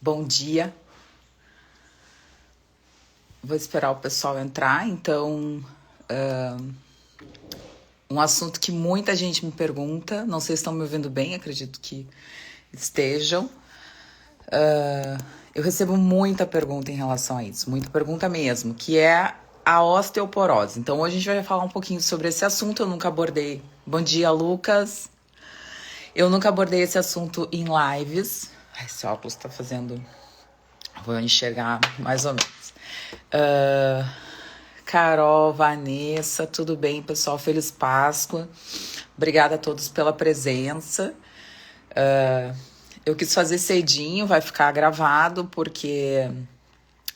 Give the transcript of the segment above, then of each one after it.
Bom dia. Vou esperar o pessoal entrar. Então, um assunto que muita gente me pergunta, não sei se estão me ouvindo bem, acredito que estejam. Eu recebo muita pergunta em relação a isso, muita pergunta mesmo, que é a osteoporose. Então, hoje a gente vai falar um pouquinho sobre esse assunto. Eu nunca abordei. Bom dia, Lucas. Eu nunca abordei esse assunto em lives. Esse óculos tá fazendo... Vou enxergar mais ou menos. Carol, Vanessa, tudo bem, pessoal? Feliz Páscoa. Obrigada a todos pela presença. Eu quis fazer cedinho, vai ficar gravado, porque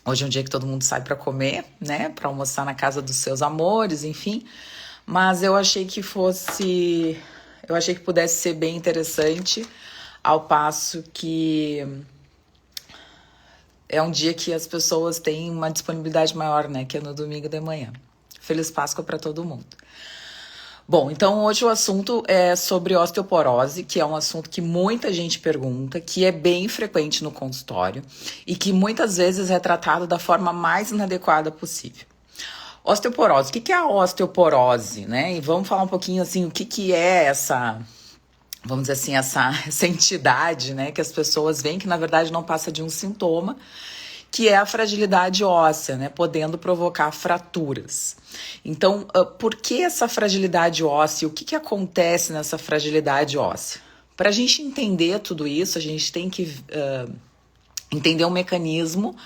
hoje é um dia que todo mundo sai para comer, né? Para almoçar na casa dos seus amores, enfim. Mas eu achei que pudesse ser bem interessante, ao passo que é um dia que as pessoas têm uma disponibilidade maior, né? Que é no domingo de manhã. Feliz Páscoa para todo mundo. Bom, então hoje o assunto é sobre osteoporose, que é um assunto que muita gente pergunta, que é bem frequente no consultório e que muitas vezes é tratado da forma mais inadequada possível. Osteoporose, o que é a osteoporose, né? E vamos falar um pouquinho assim, o que é essa... Vamos dizer assim, essa entidade, né, que as pessoas veem, que na verdade não passa de um sintoma, que é a fragilidade óssea, né, podendo provocar fraturas. Então, por que essa fragilidade óssea? O que acontece nessa fragilidade óssea? Para a gente entender tudo isso, a gente tem que entender um mecanismo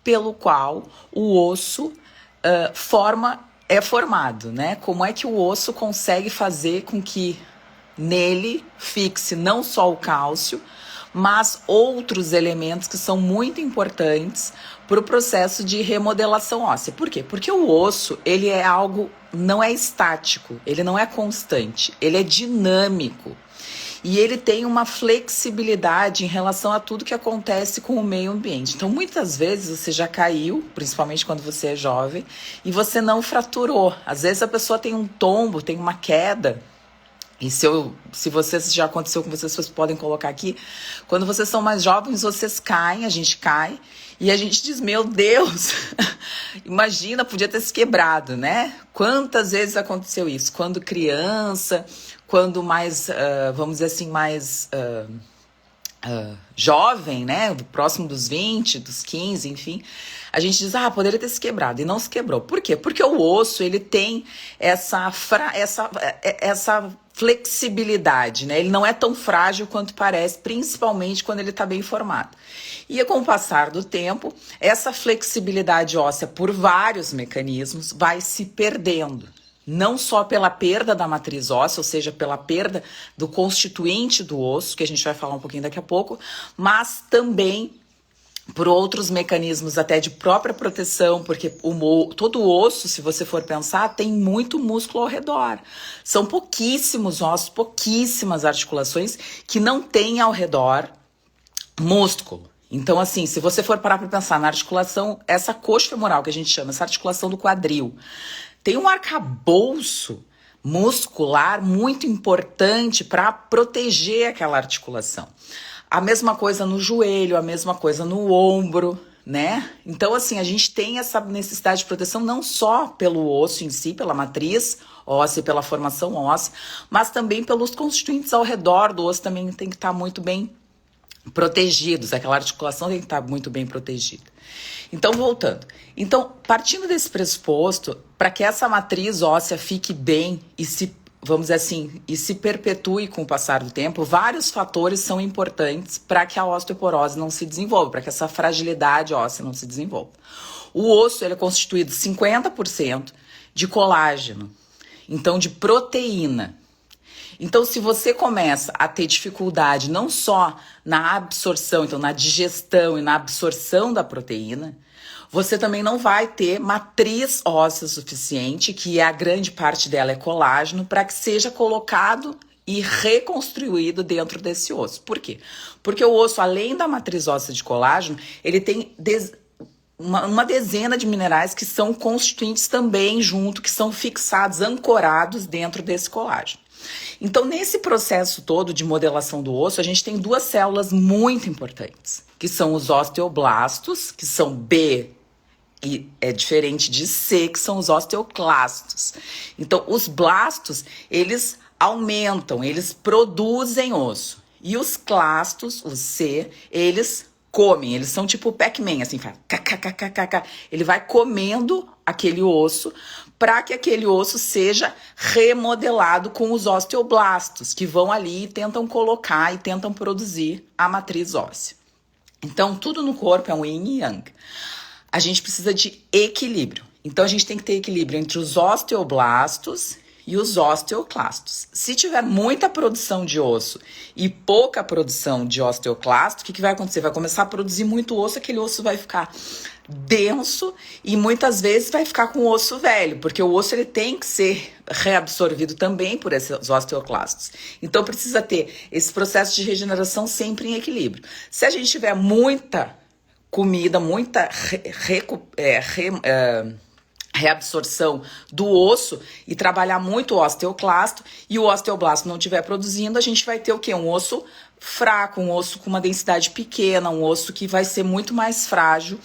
pelo qual o osso é formado, né? Como é que o osso consegue fazer com que nele fixe não só o cálcio, mas outros elementos que são muito importantes para o processo de remodelação óssea. Por quê? Porque o osso, ele é algo, não é estático, ele não é constante, ele é dinâmico. E ele tem uma flexibilidade em relação a tudo que acontece com o meio ambiente. Então, muitas vezes você já caiu, principalmente quando você é jovem, e você não fraturou. Às vezes a pessoa tem um tombo, tem uma queda. E se vocês já aconteceu com vocês podem colocar aqui. Quando vocês são mais jovens, vocês caem, a gente cai, e a gente diz, meu Deus, imagina, podia ter se quebrado, né? Quantas vezes aconteceu isso? Quando criança, quando mais, vamos dizer assim, mais jovem, né? Próximo dos 20, dos 15, enfim. A gente diz, poderia ter se quebrado, e não se quebrou. Por quê? Porque o osso, ele tem essa flexibilidade, né? Ele não é tão frágil quanto parece, principalmente quando ele está bem formado. E com o passar do tempo, essa flexibilidade óssea, por vários mecanismos, vai se perdendo. Não só pela perda da matriz óssea, ou seja, pela perda do constituinte do osso, que a gente vai falar um pouquinho daqui a pouco, mas também por outros mecanismos até de própria proteção, porque todo o osso, se você for pensar, tem muito músculo ao redor. São pouquíssimos ossos, pouquíssimas articulações que não têm ao redor músculo. Então, assim, se você for parar para pensar na articulação, essa coxa femoral que a gente chama, essa articulação do quadril, tem um arcabouço muscular muito importante para proteger aquela articulação. A mesma coisa no joelho, a mesma coisa no ombro, né? Então, assim, a gente tem essa necessidade de proteção não só pelo osso em si, pela matriz óssea, pela formação óssea, mas também pelos constituintes ao redor do osso também tem que estar muito bem protegidos, aquela articulação tem que estar muito bem protegida. Então, voltando. Então, partindo desse pressuposto, para que essa matriz óssea fique bem e vamos dizer assim, e se perpetue com o passar do tempo, vários fatores são importantes para que a osteoporose não se desenvolva, para que essa fragilidade óssea não se desenvolva. O osso ele é constituído 50% de colágeno, então de proteína. Então, se você começa a ter dificuldade não só na absorção, então na digestão e na absorção da proteína, você também não vai ter matriz óssea suficiente, que a grande parte dela é colágeno, para que seja colocado e reconstruído dentro desse osso. Por quê? Porque o osso, além da matriz óssea de colágeno, ele tem uma dezena de minerais que são constituintes também junto, que são fixados, ancorados dentro desse colágeno. Então, nesse processo todo de modelação do osso, a gente tem duas células muito importantes, que são os osteoblastos, que são B, e é diferente de C, que são os osteoclastos. Então, os blastos, eles aumentam, eles produzem osso. E os clastos, os C, eles comem, eles são tipo o Pac-Man, assim, faz kkkk. Ele vai comendo aquele osso para que aquele osso seja remodelado com os osteoblastos, que vão ali e tentam colocar e tentam produzir a matriz óssea. Então, tudo no corpo é um yin e yang. A gente precisa de equilíbrio. Então, a gente tem que ter equilíbrio entre os osteoblastos e os osteoclastos. Se tiver muita produção de osso e pouca produção de osteoclasto, o que vai acontecer? Vai começar a produzir muito osso, aquele osso vai ficar denso e muitas vezes vai ficar com o osso velho, porque o osso ele tem que ser reabsorvido também por esses osteoclastos. Então precisa ter esse processo de regeneração sempre em equilíbrio. Se a gente tiver muita comida, muita reabsorção do osso e trabalhar muito o osteoclasto e o osteoblasto não estiver produzindo, a gente vai ter o quê? Um osso fraco, um osso com uma densidade pequena, um osso que vai ser muito mais frágil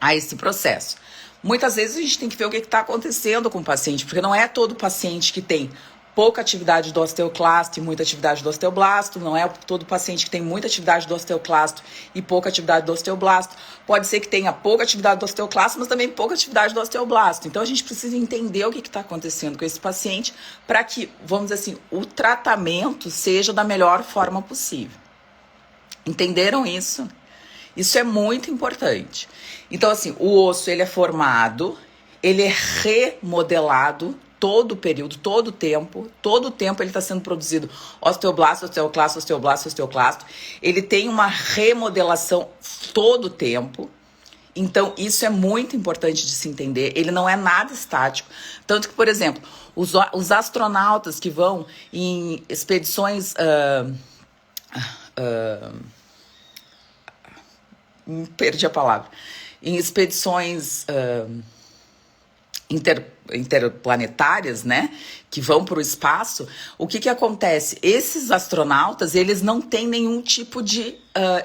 a esse processo. Muitas vezes a gente tem que ver o que está acontecendo com o paciente, porque não é todo paciente que tem pouca atividade do osteoclasto e muita atividade do osteoblasto, não é todo paciente que tem muita atividade do osteoclasto e pouca atividade do osteoblasto. Pode ser que tenha pouca atividade do osteoclasto, mas também pouca atividade do osteoblasto. Então a gente precisa entender o que está acontecendo com esse paciente para que, vamos dizer assim, o tratamento seja da melhor forma possível. Entenderam isso? Isso é muito importante. Então, assim, o osso ele é formado, ele é remodelado todo o período, todo o tempo ele está sendo produzido osteoblasto, osteoclasto, osteoblasto, osteoclasto. Ele tem uma remodelação todo o tempo. Então, isso é muito importante de se entender. Ele não é nada estático. Tanto que, por exemplo, os astronautas que vão em expedições... perdi a palavra. Em expedições... interplanetárias, né, que vão para o espaço, o que acontece? Esses astronautas, eles não têm nenhum tipo de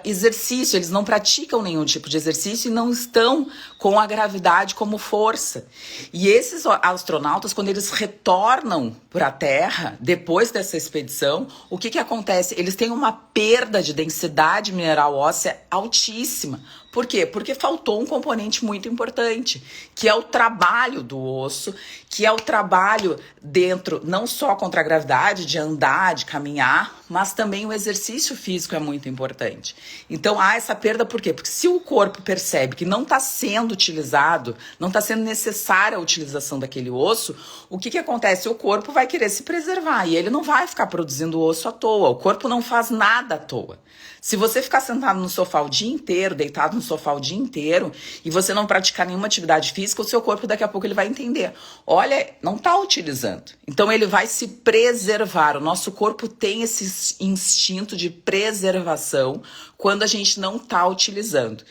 exercício, eles não praticam nenhum tipo de exercício e não estão com a gravidade como força. E esses astronautas, quando eles retornam para a Terra, depois dessa expedição, o que acontece? Eles têm uma perda de densidade mineral óssea altíssima. Por quê? Porque faltou um componente muito importante, que é o trabalho do osso, que é o trabalho dentro, não só contra a gravidade, de andar, de caminhar, mas também o exercício físico é muito importante. Então há essa perda, por quê? Porque se o corpo percebe que não está sendo utilizado, não está sendo necessária a utilização daquele osso, o que acontece? O corpo vai querer se preservar e ele não vai ficar produzindo osso à toa, o corpo não faz nada à toa. Se você ficar sentado no sofá o dia inteiro, deitado no sofá o dia inteiro, e você não praticar nenhuma atividade física, o seu corpo daqui a pouco ele vai entender. Olha, não está utilizando. Então ele vai se preservar. O nosso corpo tem esse instinto de preservação quando a gente não está utilizando.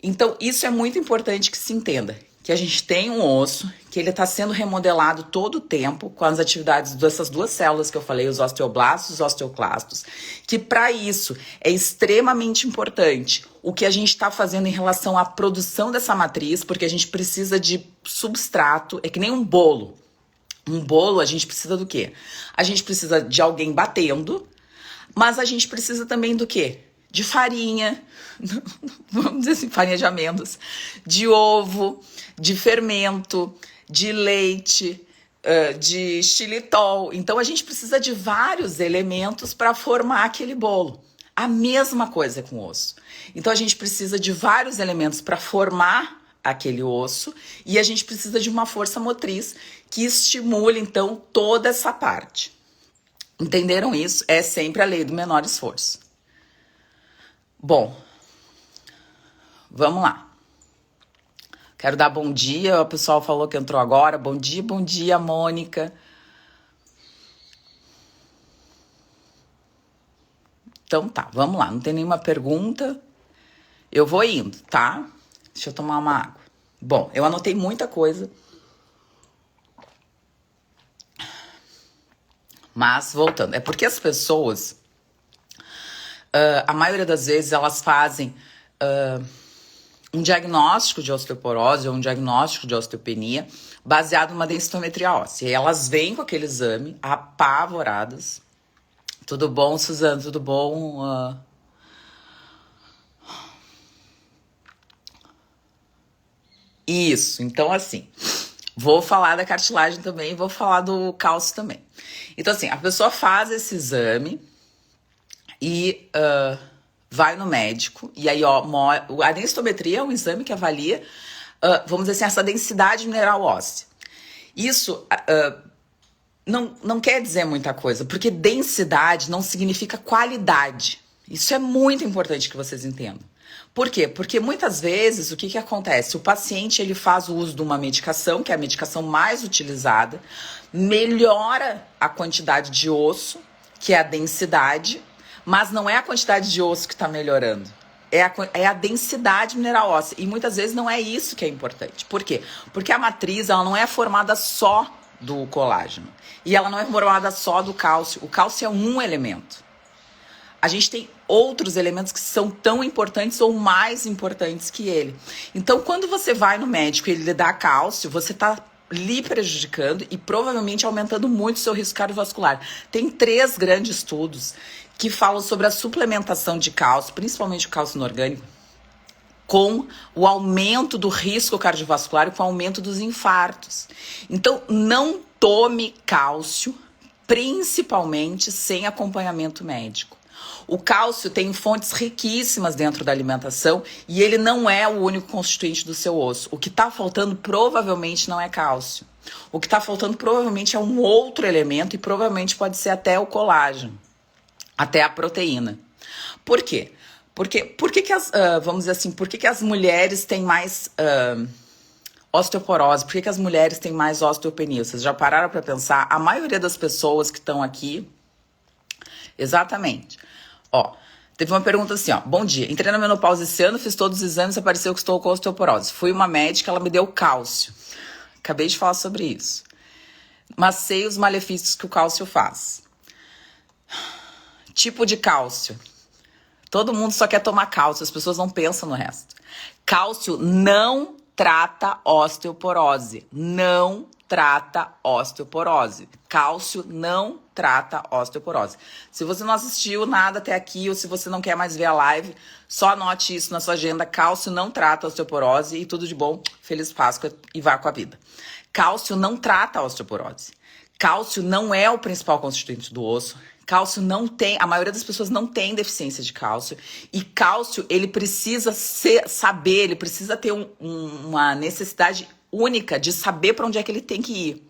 Então isso é muito importante que se entenda. Que a gente tem um osso, que ele está sendo remodelado todo o tempo com as atividades dessas duas células que eu falei, os osteoblastos e os osteoclastos, que para isso é extremamente importante o que a gente está fazendo em relação à produção dessa matriz, porque a gente precisa de substrato, é que nem um bolo. Um bolo a gente precisa do quê? A gente precisa de alguém batendo, mas a gente precisa também do quê? De farinha, vamos dizer assim, farinha de amêndoas, de ovo, de fermento, de leite, de xilitol. Então a gente precisa de vários elementos para formar aquele bolo. A mesma coisa com o osso. Então a gente precisa de vários elementos para formar aquele osso e a gente precisa de uma força motriz que estimule então toda essa parte. Entenderam isso? É sempre a lei do menor esforço. Bom, vamos lá. Quero dar bom dia, o pessoal falou que entrou agora. Bom dia, Mônica. Então tá, vamos lá. Não tem nenhuma pergunta. Eu vou indo, tá? Deixa eu tomar uma água. Bom, eu anotei muita coisa. Mas, voltando, é porque as pessoas, a maioria das vezes, elas fazem um diagnóstico de osteoporose ou um diagnóstico de osteopenia baseado numa densitometria óssea. E elas vêm com aquele exame apavoradas. Tudo bom, Suzana? Tudo bom? Isso, então assim, vou falar da cartilagem também, vou falar do cálcio também. Então assim, a pessoa faz esse exame e vai no médico, e aí ó, a densitometria é um exame que avalia, vamos dizer assim, essa densidade mineral óssea. Isso não quer dizer muita coisa, porque densidade não significa qualidade. Isso é muito importante que vocês entendam. Por quê? Porque muitas vezes o que acontece? O paciente ele faz o uso de uma medicação, que é a medicação mais utilizada, melhora a quantidade de osso, que é a densidade, mas não é a quantidade de osso que está melhorando. É a densidade mineral óssea. E muitas vezes não é isso que é importante. Por quê? Porque a matriz ela não é formada só do colágeno. E ela não é formada só do cálcio. O cálcio é um elemento. A gente tem outros elementos que são tão importantes ou mais importantes que ele. Então, quando você vai no médico e ele lhe dá cálcio, você está lhe prejudicando e provavelmente aumentando muito o seu risco cardiovascular. Tem 3 grandes estudos que falam sobre a suplementação de cálcio, principalmente o cálcio inorgânico, com o aumento do risco cardiovascular e com o aumento dos infartos. Então, não tome cálcio, principalmente sem acompanhamento médico. O cálcio tem fontes riquíssimas dentro da alimentação e ele não é o único constituinte do seu osso. O que está faltando provavelmente não é cálcio. O que está faltando provavelmente é um outro elemento e provavelmente pode ser até o colágeno, até a proteína. Por quê? Porque por que vamos dizer assim, por que as mulheres têm mais osteoporose? Por que as mulheres têm mais osteopenia? Vocês já pararam para pensar? A maioria das pessoas que estão aqui, exatamente. Ó, teve uma pergunta assim, ó. Bom dia, entrei na menopausa esse ano, fiz todos os exames, apareceu que estou com osteoporose. Fui uma médica, ela me deu cálcio. Acabei de falar sobre isso. Mas sei os malefícios que o cálcio faz. Tipo de cálcio. Todo mundo só quer tomar cálcio, as pessoas não pensam no resto. Cálcio não trata osteoporose. Não trata osteoporose. Cálcio não trata osteoporose. Se você não assistiu nada até aqui ou se você não quer mais ver a live, só anote isso na sua agenda. Cálcio não trata osteoporose e tudo de bom. Feliz Páscoa e vá com a vida. Cálcio não trata osteoporose. Cálcio não é o principal constituinte do osso. Cálcio não tem, a maioria das pessoas não tem deficiência de cálcio. E cálcio, ele precisa saber, ele precisa ter uma necessidade única de saber para onde é que ele tem que ir.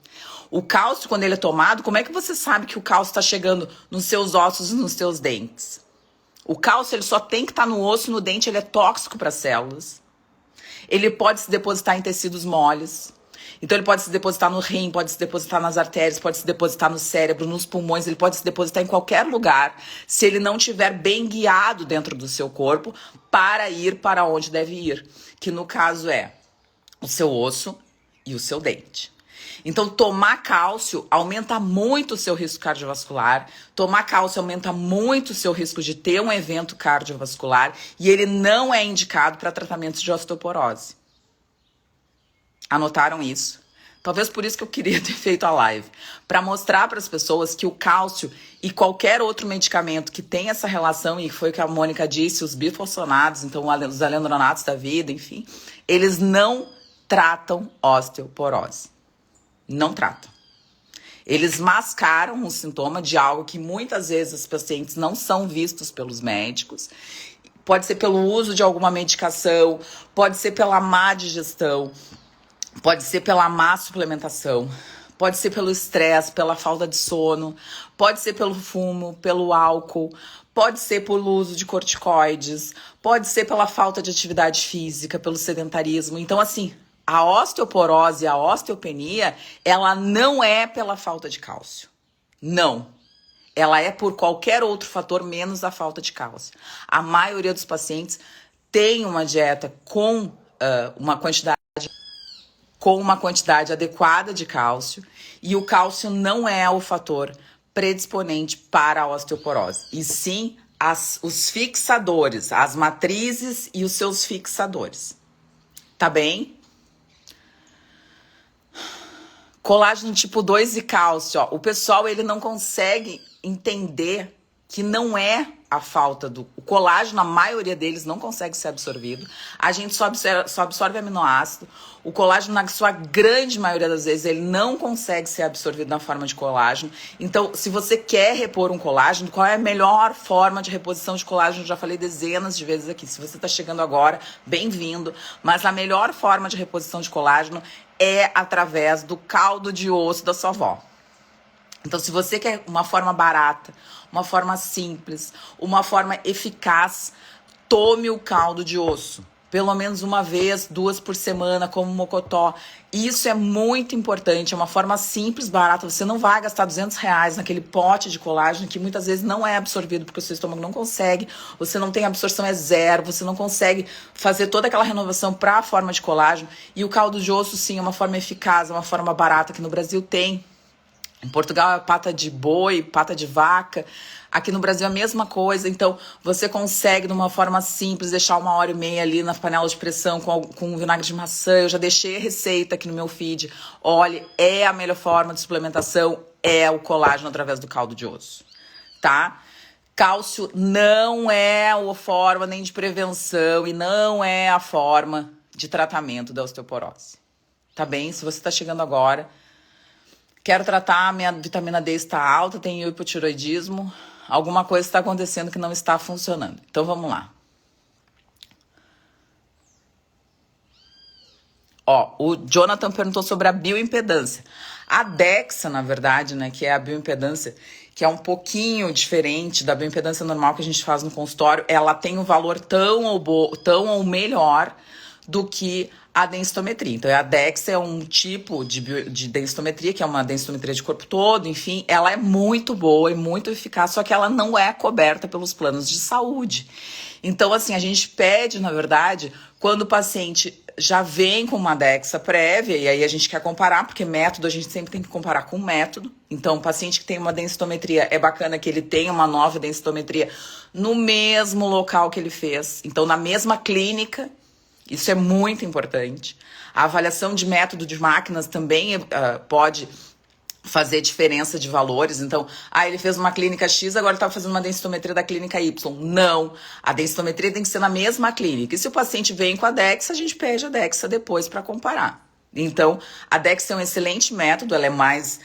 O cálcio, quando ele é tomado, como é que você sabe que o cálcio está chegando nos seus ossos e nos seus dentes? O cálcio, ele só tem que estar no osso e no dente, ele é tóxico para as células. Ele pode se depositar em tecidos moles. Então ele pode se depositar no rim, pode se depositar nas artérias, pode se depositar no cérebro, nos pulmões, ele pode se depositar em qualquer lugar, se ele não estiver bem guiado dentro do seu corpo para ir para onde deve ir, que no caso é o seu osso e o seu dente. Então, tomar cálcio aumenta muito o seu risco cardiovascular, tomar cálcio aumenta muito o seu risco de ter um evento cardiovascular e ele não é indicado para tratamentos de osteoporose. Anotaram isso? Talvez por isso que eu queria ter feito a live, para mostrar para as pessoas que o cálcio e qualquer outro medicamento que tem essa relação, e foi o que a Mônica disse, os bifosfonados, então os alendronatos da vida, enfim, eles não tratam osteoporose. Não tratam. Eles mascaram um sintoma de algo que muitas vezes os pacientes não são vistos pelos médicos. Pode ser pelo uso de alguma medicação, pode ser pela má digestão, pode ser pela má suplementação, pode ser pelo estresse, pela falta de sono, pode ser pelo fumo, pelo álcool, pode ser pelo uso de corticoides, pode ser pela falta de atividade física, pelo sedentarismo. Então, assim, a osteoporose e a osteopenia, ela não é pela falta de cálcio. Não. Ela é por qualquer outro fator, menos a falta de cálcio. A maioria dos pacientes tem uma dieta com uma quantidade adequada de cálcio, e o cálcio não é o fator predisponente para a osteoporose, e sim os fixadores, as matrizes e os seus fixadores. Tá bem? Colágeno tipo 2 e cálcio, ó. O pessoal, ele não consegue entender que não é a falta do... O colágeno, a maioria deles não consegue ser absorvido. A gente só absorve aminoácido. O colágeno, na sua grande maioria das vezes, ele não consegue ser absorvido na forma de colágeno. Então, se você quer repor um colágeno, qual é a melhor forma de reposição de colágeno? Eu já falei dezenas de vezes aqui. Se você está chegando agora, bem-vindo. Mas a melhor forma de reposição de colágeno é através do caldo de osso da sua avó. Então, se você quer uma forma barata, uma forma simples, uma forma eficaz, tome o caldo de osso. Pelo menos uma vez, 2 por semana, como mocotó. Isso é muito importante, é uma forma simples, barata. Você não vai gastar R$200 naquele pote de colágeno que muitas vezes não é absorvido porque o seu estômago não consegue, você não tem absorção, é zero, você não consegue fazer toda aquela renovação para a forma de colágeno. E o caldo de osso, sim, é uma forma eficaz, é uma forma barata que no Brasil tem. Em Portugal é pata de boi, pata de vaca. Aqui no Brasil é a mesma coisa. Então, você consegue, de uma forma simples, deixar 1h30 ali na panela de pressão com vinagre de maçã. Eu já deixei a receita aqui no meu feed. Olha, é a melhor forma de suplementação, é o colágeno através do caldo de osso, tá? Cálcio não é a forma nem de prevenção e não é a forma de tratamento da osteoporose. Tá bem? Se você tá chegando agora... Quero tratar, minha vitamina D está alta, tenho hipotiroidismo, alguma coisa está acontecendo que não está funcionando. Então vamos lá. Ó, o Jonathan perguntou sobre a bioimpedância. A DEXA, na verdade, né, que é a bioimpedância, que é um pouquinho diferente da bioimpedância normal que a gente faz no consultório, ela tem um valor tão ou melhor do que a densitometria. Então, a DEXA é um tipo de densitometria, que é uma densitometria de corpo todo, enfim, ela é muito boa e muito eficaz, só que ela não é coberta pelos planos de saúde. Então, assim, a gente pede, na verdade, quando o paciente já vem com uma DEXA prévia, e aí a gente quer comparar, porque método a gente sempre tem que comparar com método. Então, o paciente que tem uma densitometria, é bacana que ele tenha uma nova densitometria no mesmo local que ele fez. Então, na mesma clínica. Isso é muito importante. A avaliação de método de máquinas também pode fazer diferença de valores. Então, ele fez uma clínica X, agora está fazendo uma densitometria da clínica Y. Não, a densitometria tem que ser na mesma clínica. E se o paciente vem com a DEXA, a gente pede a DEXA depois para comparar. Então, a DEXA é um excelente método, ela é mais,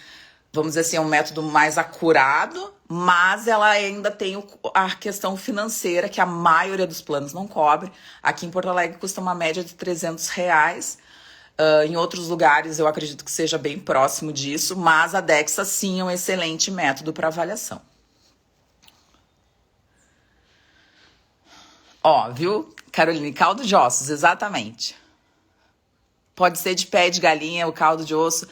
vamos dizer assim, é um método mais acurado, mas ela ainda tem a questão financeira, que a maioria dos planos não cobre. Aqui em Porto Alegre custa uma média de R$300. Em outros lugares eu acredito que seja bem próximo disso, mas a DEXA sim é um excelente método para avaliação. Ó, viu, Caroline? Caldo de ossos, exatamente. Pode ser de pé de galinha, o caldo de osso.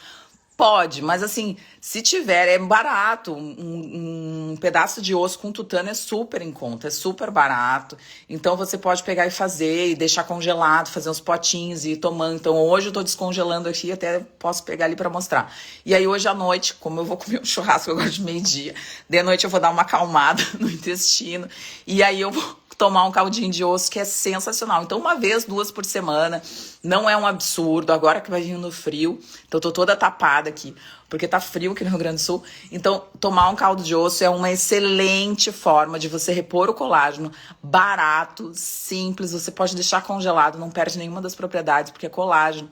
Pode, mas assim, se tiver, é barato. Um pedaço de osso com tutano é super em conta, é super barato. Então você pode pegar e fazer e deixar congelado, fazer uns potinhos e ir tomando. Então hoje eu tô descongelando aqui, até posso pegar ali pra mostrar. E aí hoje à noite, como eu vou comer um churrasco agora de meio-dia, de noite eu vou dar uma acalmada no intestino. E aí eu vou tomar um caldinho de osso, que é sensacional. Então, 1 vez, 2 por semana, não é um absurdo. Agora que vai vir no frio, então eu tô toda tapada aqui, porque tá frio aqui no Rio Grande do Sul. Então, tomar um caldo de osso é uma excelente forma de você repor o colágeno, barato, simples. Você pode deixar congelado, não perde nenhuma das propriedades, porque é colágeno.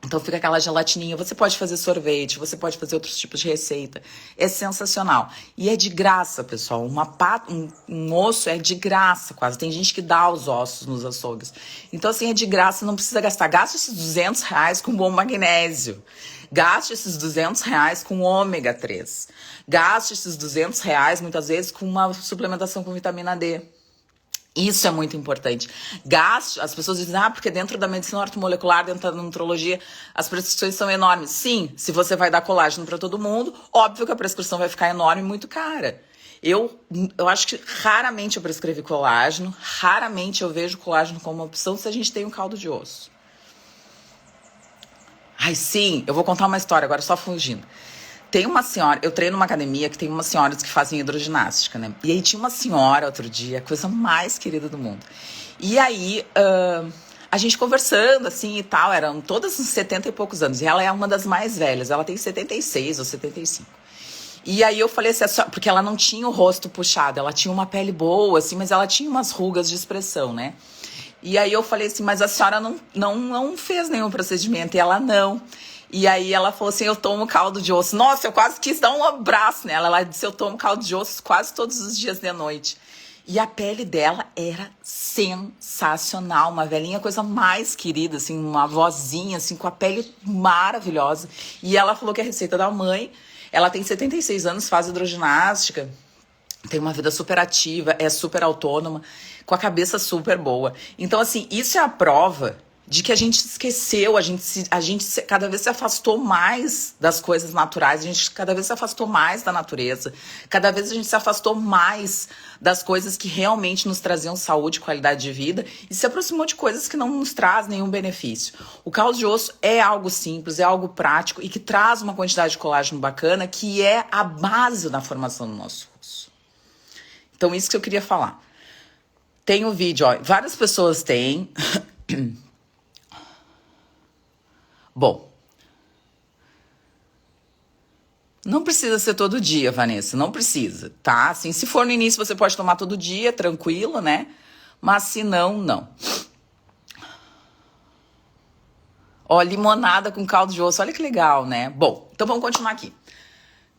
Então fica aquela gelatininha, você pode fazer sorvete, você pode fazer outros tipos de receita. É sensacional. E é de graça, pessoal. Um osso é de graça quase. Tem gente que dá os ossos nos açougues. Então assim, é de graça, não precisa gastar. Gaste esses R$200 com bom magnésio. Gaste esses R$200 com ômega 3. Gaste esses R$200 muitas vezes com uma suplementação com vitamina D. Isso é muito importante. Gaste, as pessoas dizem, porque dentro da medicina ortomolecular, dentro da nutrologia, as prescrições são enormes. Sim, se você vai dar colágeno para todo mundo, óbvio que a prescrição vai ficar enorme e muito cara. Eu acho que raramente eu prescrevi colágeno, raramente eu vejo colágeno como uma opção se a gente tem um caldo de osso. Ai, sim, eu vou contar uma história agora, só fugindo. tem uma senhora, eu treino numa academia que tem umas senhoras que fazem hidroginástica, né? E aí tinha uma senhora outro dia, a coisa mais querida do mundo. E aí, a gente conversando assim e tal, eram todas uns 70 e poucos anos. E ela é uma das mais velhas, ela tem 76 ou 75. E aí eu falei assim, porque ela não tinha o rosto puxado, ela tinha uma pele boa, assim, mas ela tinha umas rugas de expressão, né? E aí eu falei assim, mas a senhora não fez nenhum procedimento, e ela não. E aí ela falou assim, eu tomo caldo de osso. Nossa, eu quase quis dar um abraço nela. Ela disse, eu tomo caldo de osso quase todos os dias de noite. E a pele dela era sensacional, uma velhinha, coisa mais querida, assim, uma vozinha, assim, com a pele maravilhosa. E ela falou que a receita da mãe, ela tem 76 anos, faz hidroginástica, tem uma vida super ativa, é super autônoma, com a cabeça super boa. Então, assim, isso é a prova de que a gente esqueceu, a gente cada vez se afastou mais das coisas naturais, a gente cada vez se afastou mais da natureza, cada vez a gente se afastou mais das coisas que realmente nos traziam saúde e qualidade de vida e se aproximou de coisas que não nos traz nenhum benefício. O caldo de osso é algo simples, é algo prático e que traz uma quantidade de colágeno bacana que é a base da formação do nosso osso. Então, isso que eu queria falar. Tem o vídeo, ó, várias pessoas têm... Bom, não precisa ser todo dia, Vanessa, não precisa, tá? Assim, se for no início, você pode tomar todo dia, tranquilo, né? Mas se não, não. Ó, limonada com caldo de osso, olha que legal, né? Bom, então vamos continuar aqui.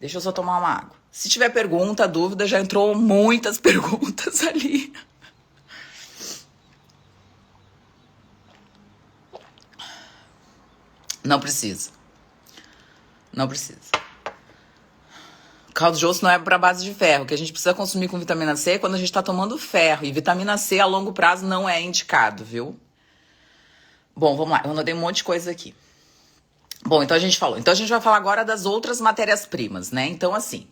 Deixa eu só tomar uma água. Se tiver pergunta, dúvida, já entrou muitas perguntas ali. Não precisa. Não precisa. Caldo de osso não é para base de ferro. O que a gente precisa consumir com vitamina C é quando a gente está tomando ferro. E vitamina C a longo prazo não é indicado, viu? Bom, vamos lá. Eu anotei um monte de coisa aqui. Bom, então a gente falou. Então a gente vai falar agora das outras matérias-primas, né? Então, assim,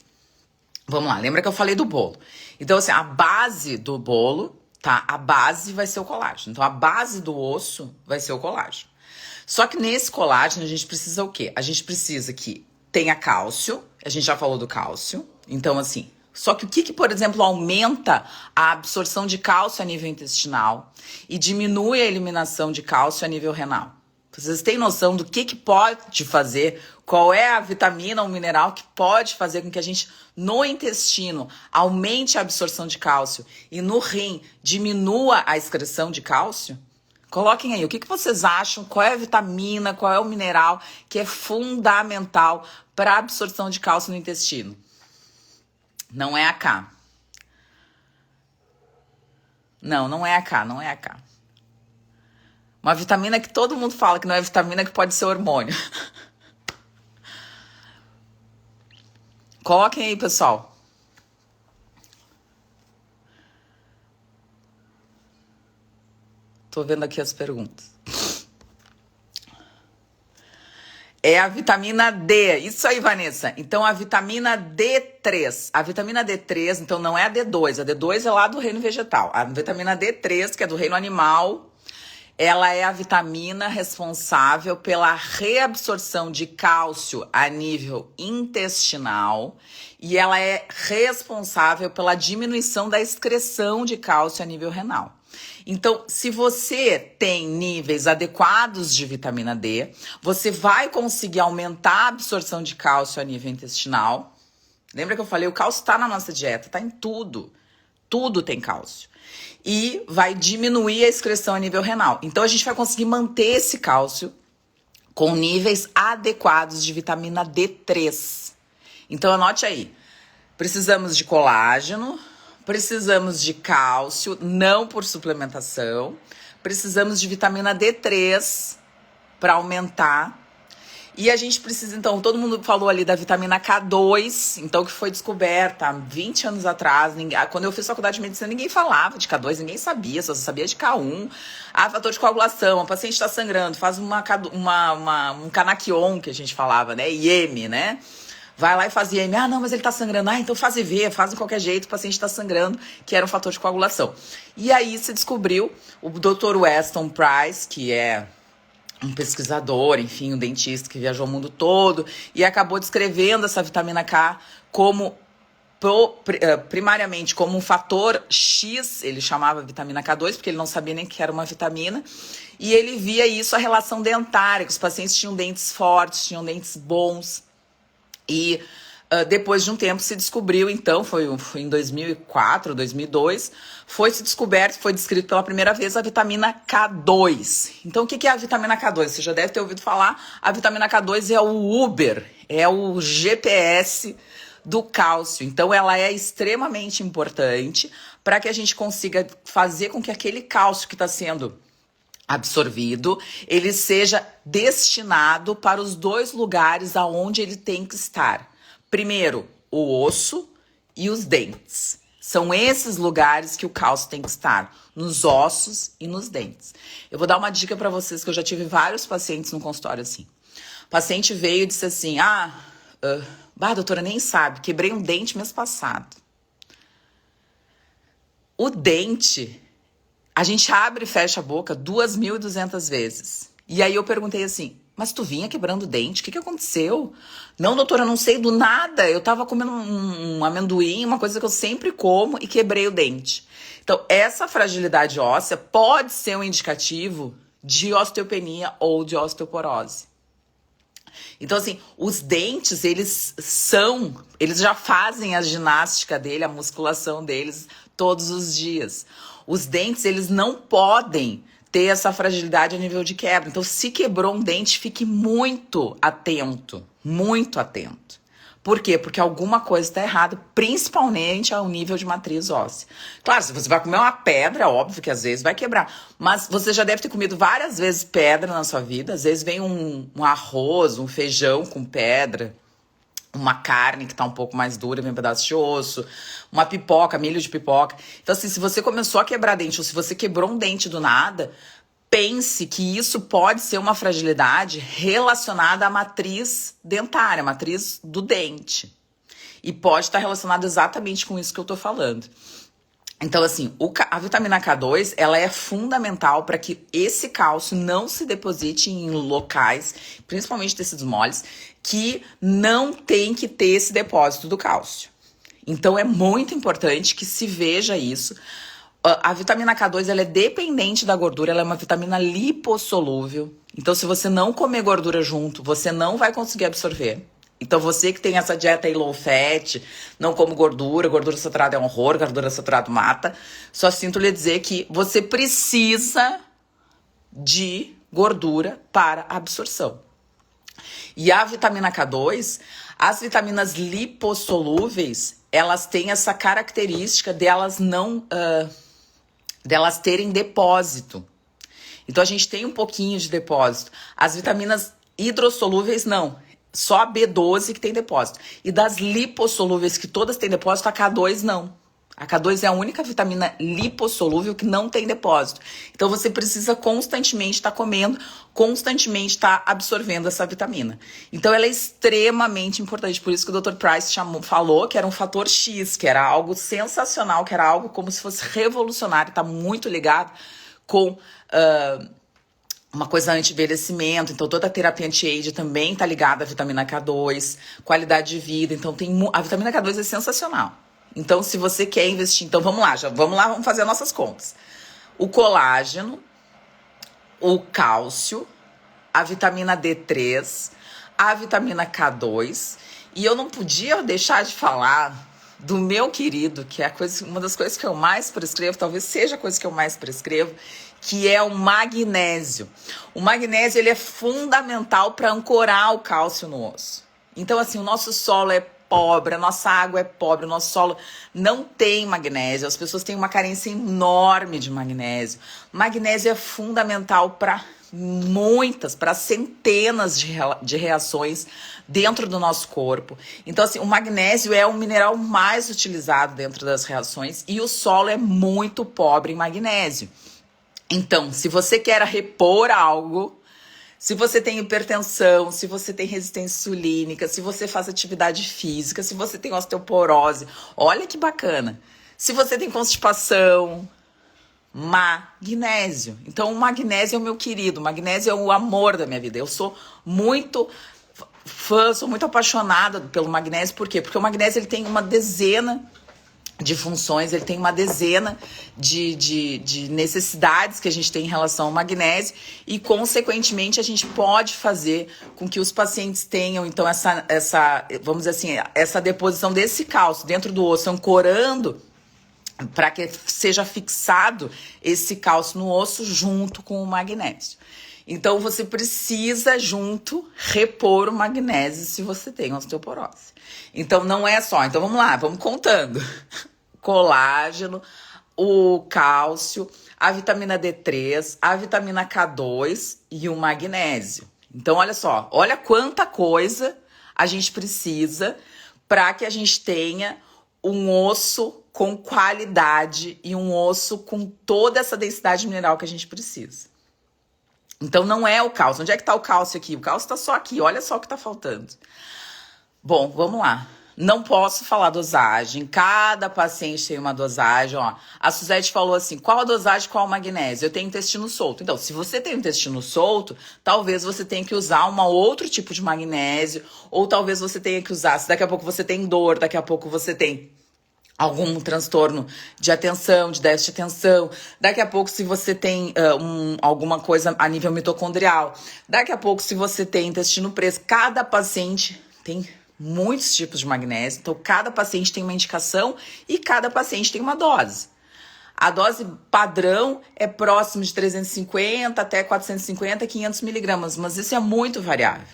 vamos lá. Lembra que eu falei do bolo? Então, assim, a base do bolo, tá? A base vai ser o colágeno. Então, a base do osso vai ser o colágeno. Só que nesse colágeno a gente precisa o quê? A gente precisa que tenha cálcio, a gente já falou do cálcio, então assim, só que o que, por exemplo, aumenta a absorção de cálcio a nível intestinal e diminui a eliminação de cálcio a nível renal? Vocês têm noção do que pode fazer, qual é a vitamina ou mineral que pode fazer com que a gente, no intestino, aumente a absorção de cálcio e no rim diminua a excreção de cálcio? Coloquem aí, o que vocês acham? Qual é a vitamina, qual é o mineral que é fundamental para a absorção de cálcio no intestino? Não é a K. Não é a K, não é a K. Uma vitamina que todo mundo fala que não é vitamina, que pode ser hormônio. Coloquem aí, pessoal. Tô vendo aqui as perguntas. É a vitamina D. Isso aí, Vanessa. Então, a vitamina D3. A vitamina D3, então, não é a D2. A D2 é lá do reino vegetal. A vitamina D3, que é do reino animal, ela é a vitamina responsável pela reabsorção de cálcio a nível intestinal e ela é responsável pela diminuição da excreção de cálcio a nível renal. Então, se você tem níveis adequados de vitamina D, você vai conseguir aumentar a absorção de cálcio a nível intestinal. Lembra que eu falei, o cálcio está na nossa dieta, está em tudo. Tudo tem cálcio. E vai diminuir a excreção a nível renal. Então, a gente vai conseguir manter esse cálcio com níveis adequados de vitamina D3. Então, anote aí. Precisamos de colágeno, precisamos de cálcio, não por suplementação. Precisamos de vitamina D3 para aumentar. E a gente precisa, então, todo mundo falou ali da vitamina K2, então, que foi descoberta há 20 anos atrás. Quando eu fiz faculdade de medicina, ninguém falava de K2, ninguém sabia, só sabia de K1. Ah, fator de coagulação, o paciente está sangrando, faz um canaquion, que a gente falava, né? IM, né? Vai lá e faz IM. Ah, não, mas ele tá sangrando. Ah, então faz IV, faz de qualquer jeito, o paciente tá sangrando, que era um fator de coagulação. E aí se descobriu o Dr. Weston Price, que é um pesquisador, enfim, um dentista que viajou o mundo todo e acabou descrevendo essa vitamina K como primariamente como um fator X, ele chamava vitamina K2, porque ele não sabia nem que era uma vitamina, e ele via isso, a relação dentária, que os pacientes tinham dentes fortes, tinham dentes bons, e depois de um tempo se descobriu, então, foi em 2004, 2002, foi descrito pela primeira vez a vitamina K2. Então, o que é a vitamina K2? Você já deve ter ouvido falar, a vitamina K2 é o Uber, é o GPS do cálcio. Então, ela é extremamente importante para que a gente consiga fazer com que aquele cálcio que está sendo absorvido, ele seja destinado para os 2 lugares aonde ele tem que estar. Primeiro, o osso e os dentes. São esses lugares que o cálcio tem que estar, nos ossos e nos dentes. Eu vou dar uma dica para vocês, que eu já tive vários pacientes no consultório assim. O paciente veio e disse assim, doutora, nem sabe, quebrei um dente mês passado. O dente, a gente abre e fecha a boca 2.200 vezes. E aí eu perguntei assim, mas tu vinha quebrando o dente? O que aconteceu? Não, doutora, eu não sei do nada. Eu tava comendo um amendoim, uma coisa que eu sempre como, e quebrei o dente. Então, essa fragilidade óssea pode ser um indicativo de osteopenia ou de osteoporose. Então, assim, os dentes, eles já fazem a ginástica dele, a musculação deles todos os dias. Os dentes, eles não podem ter essa fragilidade a nível de quebra. Então, se quebrou um dente, fique muito atento, muito atento. Por quê? Porque alguma coisa está errada, principalmente ao nível de matriz óssea. Claro, se você vai comer uma pedra, óbvio que às vezes vai quebrar. Mas você já deve ter comido várias vezes pedra na sua vida. Às vezes vem um arroz, um feijão com pedra, uma carne que tá um pouco mais dura, vem um pedaço de osso, uma pipoca, milho de pipoca. Então, assim, se você começou a quebrar dente ou se você quebrou um dente do nada, pense que isso pode ser uma fragilidade relacionada à matriz dentária, à matriz do dente. E pode estar relacionado exatamente com isso que eu tô falando. Então, assim, a vitamina K2, ela é fundamental para que esse cálcio não se deposite em locais, principalmente tecidos moles, que não tem que ter esse depósito do cálcio. Então, é muito importante que se veja isso. A vitamina K2, ela é dependente da gordura, ela é uma vitamina lipossolúvel. Então, se você não comer gordura junto, você não vai conseguir absorver. Então, você que tem essa dieta aí low fat, não come gordura saturada é um horror, gordura saturada mata, só sinto lhe dizer que você precisa de gordura para absorção. E a vitamina K2, as vitaminas lipossolúveis, elas têm essa característica delas delas terem depósito. Então, a gente tem um pouquinho de depósito. As vitaminas hidrossolúveis, não. Só a B12 que tem depósito. E das lipossolúveis, que todas têm depósito, a K2 não. A K2 é a única vitamina lipossolúvel que não tem depósito. Então, você precisa constantemente estar comendo, constantemente estar absorvendo essa vitamina. Então, ela é extremamente importante. Por isso que o Dr. Price falou que era um fator X, que era algo sensacional, que era algo como se fosse revolucionário. Está muito ligado com uma coisa anti-envelhecimento. Então, toda a terapia anti-age também está ligada à vitamina K2, qualidade de vida. Então, a vitamina K2 é sensacional. Então, se você quer investir... Então, vamos lá, vamos fazer as nossas contas. O colágeno, o cálcio, a vitamina D3, a vitamina K2. E eu não podia deixar de falar do meu querido, que é uma das coisas que eu mais prescrevo, talvez seja a coisa que eu mais prescrevo, que é o magnésio. O magnésio, ele é fundamental para ancorar o cálcio no osso. Então, assim, o nosso solo é pobre, a nossa água é pobre, o nosso solo não tem magnésio, as pessoas têm uma carência enorme de magnésio. Magnésio é fundamental para para centenas de reações dentro do nosso corpo. Então, assim, o magnésio é o mineral mais utilizado dentro das reações e o solo é muito pobre em magnésio. Então, se você quer repor algo, se você tem hipertensão, se você tem resistência insulínica, se você faz atividade física, se você tem osteoporose, olha que bacana. Se você tem constipação, magnésio. Então, o magnésio é o meu querido, o magnésio é o amor da minha vida. Eu sou muito fã, sou muito apaixonada pelo magnésio. Por quê? Porque o magnésio ele tem uma dezena de funções, ele tem uma dezena de necessidades que a gente tem em relação ao magnésio e, consequentemente, a gente pode fazer com que os pacientes tenham, então, vamos dizer assim, essa deposição desse cálcio dentro do osso, ancorando para que seja fixado esse cálcio no osso junto com o magnésio. Então, você precisa, junto, repor o magnésio se você tem osteoporose. Então, não é só. Então, vamos lá, vamos contando. Colágeno, o cálcio, a vitamina D3, a vitamina K2 e o magnésio. Então, olha só, olha quanta coisa a gente precisa para que a gente tenha um osso com qualidade e um osso com toda essa densidade mineral que a gente precisa. Então, não é o cálcio. Onde é que está o cálcio aqui? O cálcio está só aqui. Olha só o que está faltando. Bom, vamos lá. Não posso falar dosagem. Cada paciente tem uma dosagem. Ó. A Suzete falou assim, qual a dosagem, qual o magnésio? Eu tenho intestino solto. Então, se você tem intestino solto, talvez você tenha que usar um outro tipo de magnésio. Ou talvez você tenha que usar, se daqui a pouco você tem dor, daqui a pouco você tem algum transtorno de atenção, de déficit de atenção. Daqui a pouco, se você tem alguma coisa a nível mitocondrial. Daqui a pouco, se você tem intestino preso. Cada paciente tem muitos tipos de magnésio. Então, cada paciente tem uma indicação e cada paciente tem uma dose. A dose padrão é próximo de 350 até 450, 500 miligramas. Mas isso é muito variável.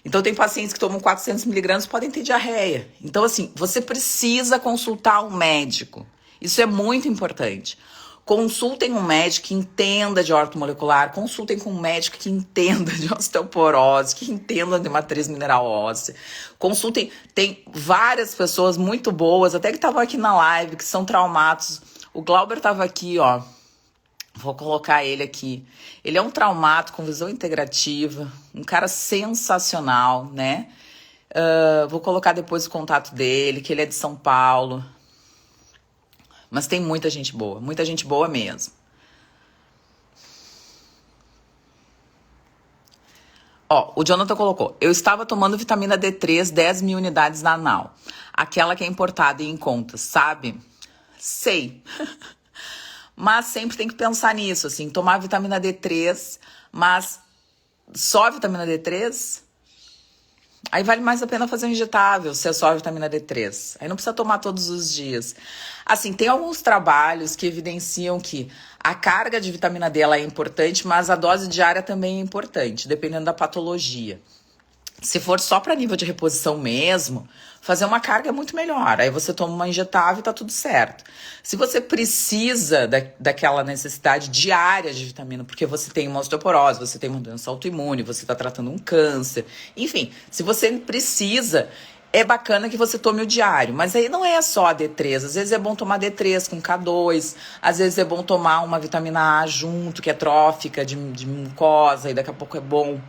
Então, tem pacientes que tomam 400 miligramas e podem ter diarreia. Então, assim, você precisa consultar um médico. Isso é muito importante. Consultem um médico que entenda de ortomolecular, consultem com um médico que entenda de osteoporose, que entenda de matriz mineral óssea. Consultem, tem várias pessoas muito boas, até que estavam aqui na live, que são traumatos. O Glauber estava aqui, ó. Vou colocar ele aqui. Ele é um traumato com visão integrativa, um cara sensacional, né? Vou colocar depois o contato dele, que ele é de São Paulo. Mas tem muita gente boa mesmo. Ó, o Jonathan colocou, eu estava tomando vitamina D3, 10 mil unidades na anal. Aquela que é importada e em conta, sabe? Sei. Mas sempre tem que pensar nisso, assim, tomar vitamina D3, mas só vitamina D3, aí vale mais a pena fazer um injetável, se é só vitamina D3. Aí não precisa tomar todos os dias. Assim, tem alguns trabalhos que evidenciam que a carga de vitamina D ela é importante, mas a dose diária também é importante, dependendo da patologia. Se for só para nível de reposição mesmo, fazer uma carga é muito melhor. Aí você toma uma injetável e tá tudo certo. Se você precisa daquela necessidade diária de vitamina, porque você tem uma osteoporose, você tem uma doença autoimune, você está tratando um câncer, enfim, se você precisa, é bacana que você tome o diário. Mas aí não é só a D3. Às vezes é bom tomar D3 com K2, às vezes é bom tomar uma vitamina A junto, que é trófica, de mucosa, e daqui a pouco é bom.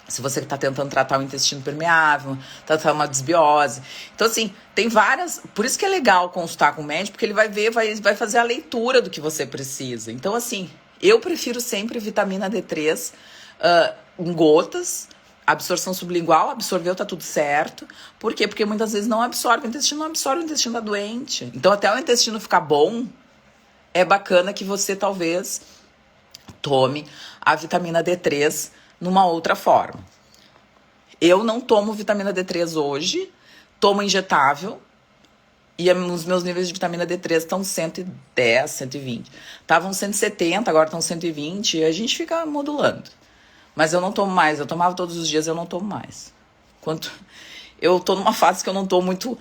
Se você está tentando tratar o intestino permeável, tratar uma desbiose. Então, assim, tem várias... Por isso que é legal consultar com o médico, porque ele vai ver, vai fazer a leitura do que você precisa. Então, assim, eu prefiro sempre vitamina D3 em gotas, absorção sublingual, absorveu, tá tudo certo. Por quê? Porque muitas vezes não absorve, o intestino não absorve, o intestino tá doente. Então, até o intestino ficar bom, é bacana que você talvez tome a vitamina D3 numa outra forma. Eu não tomo vitamina D3 hoje, tomo injetável e os meus níveis de vitamina D3 estão 110, 120. Estavam 170, agora estão 120 e a gente fica modulando. Mas eu não tomo mais, eu tomava todos os dias, eu não tomo mais. Eu tô numa fase que eu não tô muito...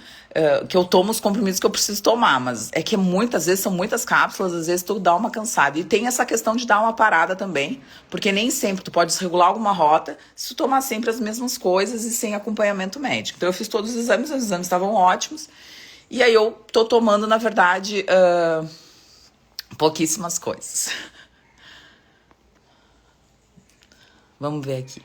que eu tomo os comprimidos que eu preciso tomar, mas é que muitas vezes são muitas cápsulas, às vezes tu dá uma cansada. E tem essa questão de dar uma parada também, porque nem sempre tu pode desregular alguma rota se tu tomar sempre as mesmas coisas e sem acompanhamento médico. Então eu fiz todos os exames estavam ótimos, e aí eu tô tomando, na verdade, pouquíssimas coisas. Vamos ver aqui.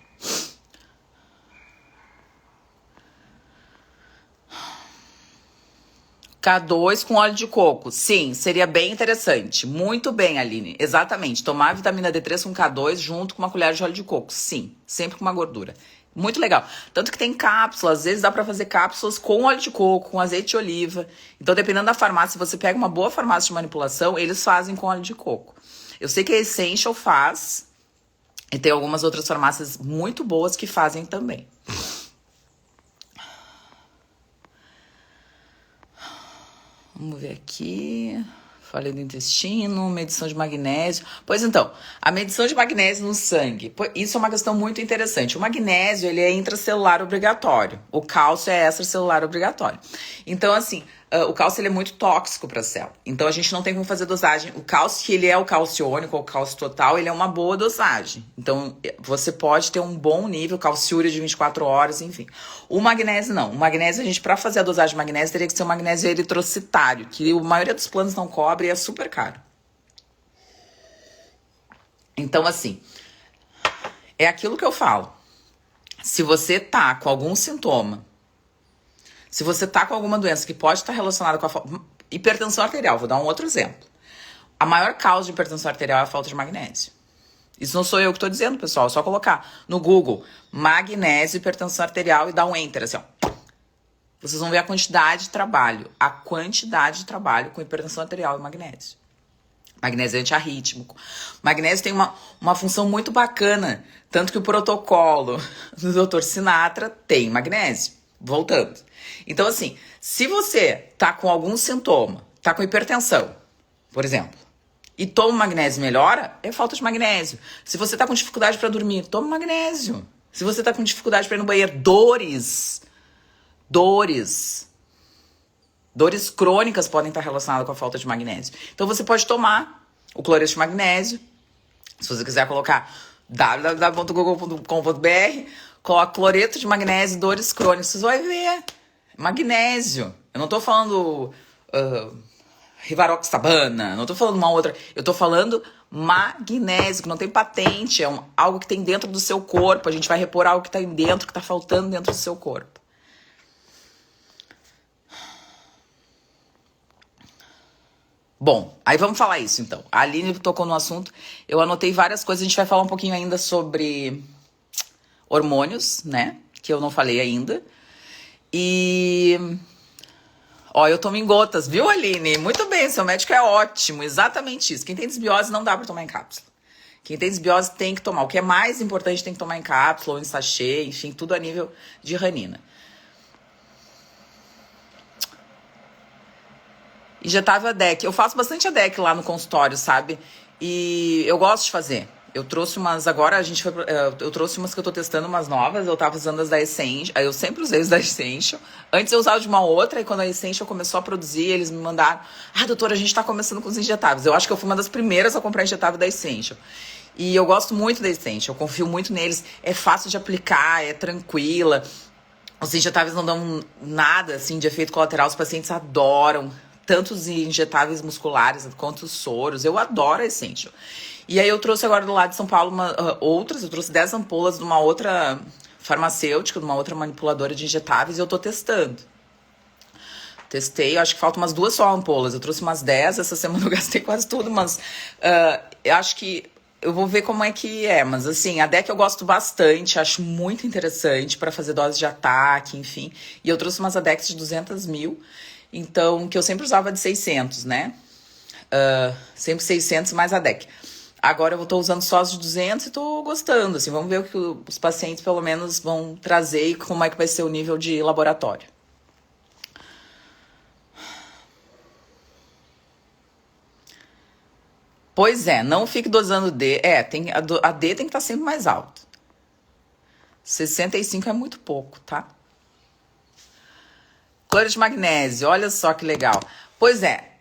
K2 com óleo de coco. Sim, seria bem interessante. Muito bem, Aline. Exatamente. Tomar vitamina D3 com K2 junto com uma colher de óleo de coco. Sim, sempre com uma gordura. Muito legal. Tanto que tem cápsulas, às vezes dá pra fazer cápsulas com óleo de coco, com azeite de oliva. Então, dependendo da farmácia, se você pega uma boa farmácia de manipulação, eles fazem com óleo de coco. Eu sei que a Essential faz, e tem algumas outras farmácias muito boas que fazem também. Vamos ver aqui. Falei do intestino, medição de magnésio. Pois então, a medição de magnésio no sangue. Isso é uma questão muito interessante. O magnésio, ele é intracelular obrigatório. O cálcio é extracelular obrigatório. Então, assim, o cálcio ele é muito tóxico para a célula. Então, a gente não tem como fazer dosagem. O cálcio, que ele é o calciônico, ou cálcio total, ele é uma boa dosagem. Então, você pode ter um bom nível, calciúria de 24 horas, enfim. O magnésio, não. O magnésio, a gente, para fazer a dosagem de magnésio, teria que ser um magnésio eritrocitário, que a maioria dos planos não cobre e é super caro. Então, assim, é aquilo que eu falo. Se você tá com algum sintoma, se você tá com alguma doença que pode estar relacionada com a hipertensão arterial, vou dar um outro exemplo. A maior causa de hipertensão arterial é a falta de magnésio. Isso não sou eu que tô dizendo, pessoal. É só colocar no Google magnésio, hipertensão arterial e dar um enter, assim, ó. Vocês vão ver a quantidade de trabalho. A quantidade de trabalho com hipertensão arterial e magnésio. Magnésio é antiarrítmico. Magnésio tem uma função muito bacana. Tanto que o protocolo do Dr. Sinatra tem magnésio. Voltando. Então, assim, se você tá com algum sintoma, tá com hipertensão, por exemplo, e toma magnésio e melhora, é falta de magnésio. Se você tá com dificuldade para dormir, toma magnésio. Se você tá com dificuldade para ir no banheiro, dores crônicas podem estar relacionadas com a falta de magnésio. Então, você pode tomar o cloreto de magnésio. Se você quiser colocar www.google.com.br, coloca cloreto de magnésio, dores crônicas, vocês vão ver. Magnésio. Eu não tô falando Rivaroxabana, não tô falando uma outra. Eu tô falando magnésio, que não tem patente, é algo que tem dentro do seu corpo. A gente vai repor algo que tá dentro, que tá faltando dentro do seu corpo. Bom, aí vamos falar isso então. A Aline tocou no assunto, eu anotei várias coisas, a gente vai falar um pouquinho ainda sobre hormônios, né? Que eu não falei ainda. E... Ó, eu tomo em gotas, viu, Aline? Muito bem, seu médico é ótimo, exatamente isso. Quem tem desbiose não dá pra tomar em cápsula. Quem tem desbiose tem que tomar. O que é mais importante tem que tomar em cápsula ou em sachê, enfim, tudo a nível de ranina. Injetável ADEC. Eu faço bastante ADEC lá no consultório, sabe? E eu gosto de fazer. Eu trouxe umas, agora a gente foi, eu trouxe umas que eu tô testando, umas novas. Eu tava usando as da Essential, eu sempre usei as da Essential. Antes eu usava de uma outra, e quando a Essential começou a produzir, eles me mandaram: ah, doutora, a gente tá começando com os injetáveis. Eu acho que eu fui uma das primeiras a comprar injetável da Essential. E eu gosto muito da Essential, eu confio muito neles. É fácil de aplicar, é tranquila. Os injetáveis não dão nada, assim, de efeito colateral. Os pacientes adoram. Tanto os injetáveis musculares quanto os soros. Eu adoro a Essential. E aí eu trouxe agora do lado de São Paulo outras. Eu trouxe 10 ampolas de uma outra farmacêutica, de uma outra manipuladora de injetáveis. E eu tô testando. Testei, eu acho que faltam umas 2 só ampolas. Eu trouxe umas 10. Essa semana eu gastei quase tudo. Mas eu acho que eu vou ver como é que é. Mas assim, a DEC eu gosto bastante. Acho muito interessante para fazer dose de ataque, enfim. E eu trouxe umas ADEX de 200 mil. Então, que eu sempre usava de 600, né? Sempre 600 mais a DEC. Agora eu tô usando só as de 200 e tô gostando, assim. Vamos ver o que os pacientes, pelo menos, vão trazer e como é que vai ser o nível de laboratório. Pois é, não fique dosando D. A D tem que estar sempre mais alta. 65 é muito pouco, tá? Cloreto de magnésio, olha só que legal. Pois é,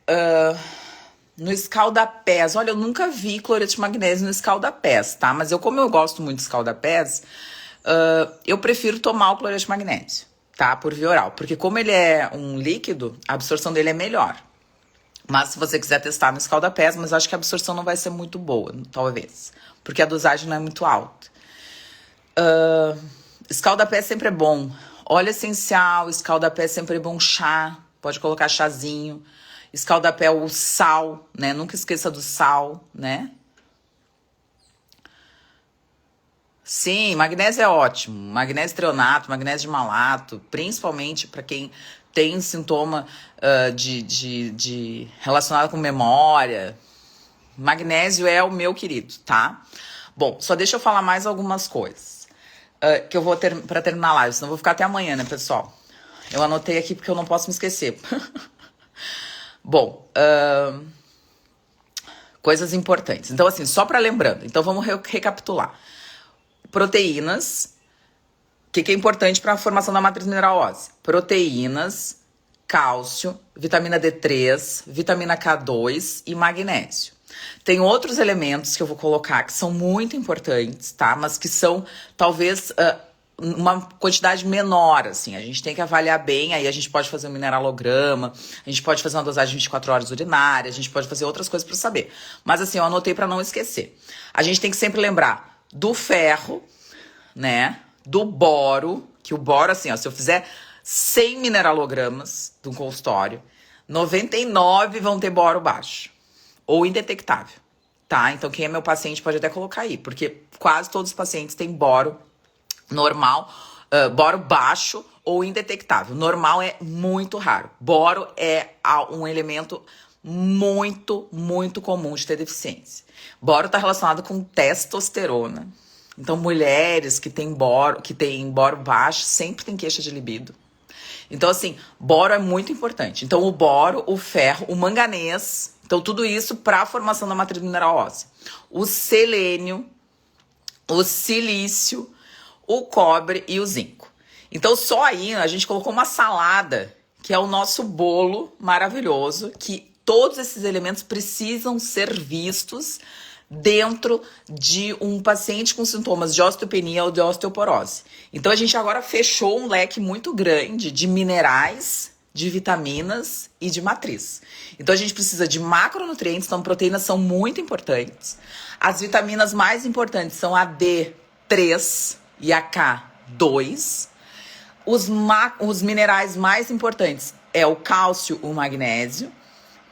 no escaldapés, olha, eu nunca vi cloreto de magnésio no escaldapés, tá? Mas como eu gosto muito de escaldapés, eu prefiro tomar o cloreto de magnésio, tá? Por via oral, porque como ele é um líquido, a absorção dele é melhor. Mas se você quiser testar no escaldapés, mas acho que a absorção não vai ser muito boa, talvez, porque a dosagem não é muito alta. Escaldapés sempre é bom. Óleo essencial, escaldapés sempre é bom, chá. pode colocar chazinho, escaldapé, o sal, né? Nunca esqueça do sal, né? Sim, magnésio é ótimo. Magnésio treonato, magnésio de malato, principalmente para quem tem sintoma de relacionado com memória. Magnésio é o meu querido, tá? Bom, só deixa eu falar mais algumas coisas que eu vou ter para terminar a live, senão eu vou ficar até amanhã, né, pessoal? Eu anotei aqui porque eu não posso me esquecer. Bom, coisas importantes. Então, assim, só para lembrando. Então, vamos recapitular. Proteínas. O que é importante para a formação da matriz mineral óssea? Proteínas, cálcio, vitamina D3, vitamina K2 e magnésio. Tem outros elementos que eu vou colocar que são muito importantes, tá? Mas que são, talvez, uma quantidade menor, assim. A gente tem que avaliar bem, aí a gente pode fazer um mineralograma, a gente pode fazer uma dosagem de 24 horas urinária, a gente pode fazer outras coisas para saber. Mas, assim, eu anotei para não esquecer. A gente tem que sempre lembrar do ferro, né? Do boro, que o boro, assim, ó, se eu fizer 100 mineralogramas de um consultório, 99 vão ter boro baixo ou indetectável, tá? Então, quem é meu paciente pode até colocar aí, porque quase todos os pacientes têm boro normal, boro baixo ou indetectável. Normal é muito raro. Boro é um elemento muito, muito comum de ter deficiência. Boro está relacionado com testosterona. Então, mulheres que têm boro baixo sempre têm queixa de libido. Então, assim, boro é muito importante. Então, o boro, o ferro, o manganês. Então, tudo isso para a formação da matriz mineral óssea. O selênio, o silício, o cobre e o zinco. Então, só aí a gente colocou uma salada, que é o nosso bolo maravilhoso, que todos esses elementos precisam ser vistos dentro de um paciente com sintomas de osteopenia ou de osteoporose. Então, a gente agora fechou um leque muito grande de minerais, de vitaminas e de matriz. Então, a gente precisa de macronutrientes, então proteínas são muito importantes. As vitaminas mais importantes são a D3 e a K2. Os minerais mais importantes é o cálcio, o magnésio.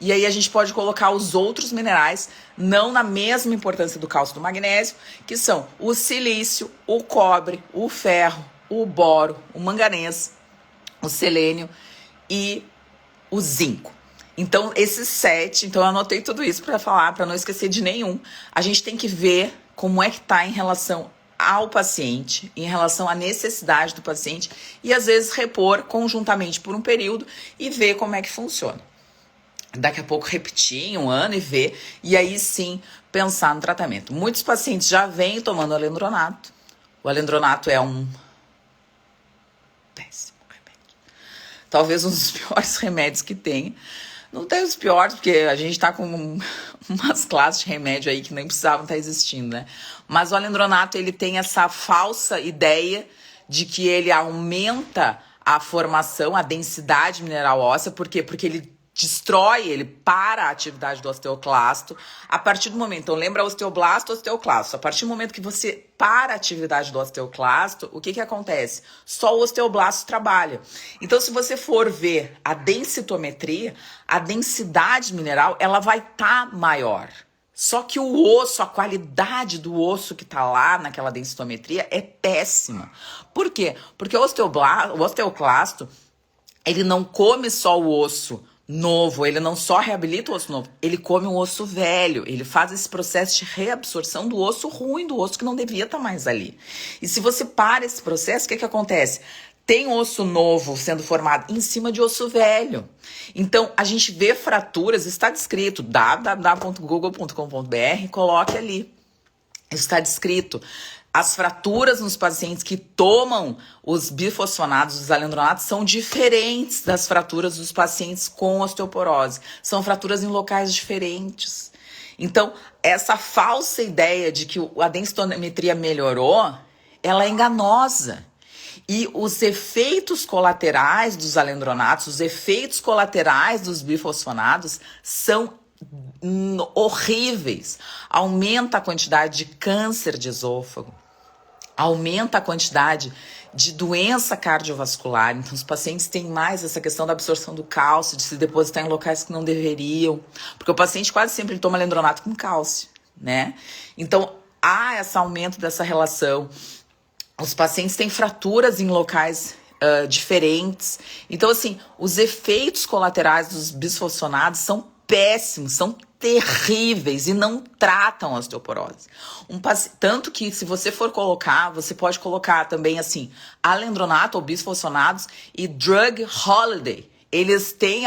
E aí a gente pode colocar os outros minerais, não na mesma importância do cálcio e do magnésio, que são o silício, o cobre, o ferro, o boro, o manganês, o selênio e o zinco. Então, esses 7, então eu anotei tudo isso para falar, para não esquecer de nenhum. A gente tem que ver como é que tá em relação ao paciente, em relação à necessidade do paciente e às vezes repor conjuntamente por um período e ver como é que funciona. Daqui a pouco repetir em um ano e ver, e aí sim pensar no tratamento. Muitos pacientes já vêm tomando alendronato. O alendronato é um péssimo remédio. Talvez um dos piores remédios que tem. Não tem os piores, porque a gente tá com umas classes de remédio aí que nem precisavam estar existindo, né? Mas o alendronato, ele tem essa falsa ideia de que ele aumenta a formação, a densidade mineral óssea. Por quê? Porque ele destrói, ele para a atividade do osteoclasto a partir do momento. Então, lembra osteoblasto, osteoclasto. A partir do momento que você para a atividade do osteoclasto, o que acontece? Só o osteoblasto trabalha. Então, se você for ver a densitometria, a densidade mineral, ela vai estar maior. Só que o osso, a qualidade do osso que está lá naquela densitometria é péssima. Por quê? Porque o osteoclasto, ele não come só o osso novo, ele não só reabilita o osso novo, ele come um osso velho, ele faz esse processo de reabsorção do osso ruim, do osso que não devia estar mais ali. E se você para esse processo, o que acontece? Tem osso novo sendo formado em cima de osso velho. Então, a gente vê fraturas, está descrito, www.google.com.br, coloque ali. Está descrito. As fraturas nos pacientes que tomam os bifosfonados, os alendronatos, são diferentes das fraturas dos pacientes com osteoporose. São fraturas em locais diferentes. Então, essa falsa ideia de que a densitometria melhorou, ela é enganosa. E os efeitos colaterais dos alendronatos, os efeitos colaterais dos bifosfonados são horríveis. Aumenta a quantidade de câncer de esôfago, aumenta a quantidade de doença cardiovascular. Então, os pacientes têm mais essa questão da absorção do cálcio, de se depositar em locais que não deveriam. Porque o paciente quase sempre toma lendronato com cálcio, né? Então, há esse aumento dessa relação. Os pacientes têm fraturas em locais diferentes. Então, assim, os efeitos colaterais dos bisfosfonados são péssimos, são terríveis e não tratam a osteoporose. Tanto que, se você for colocar, você pode colocar também, assim, alendronato ou bisfosfonados e drug holiday. Eles têm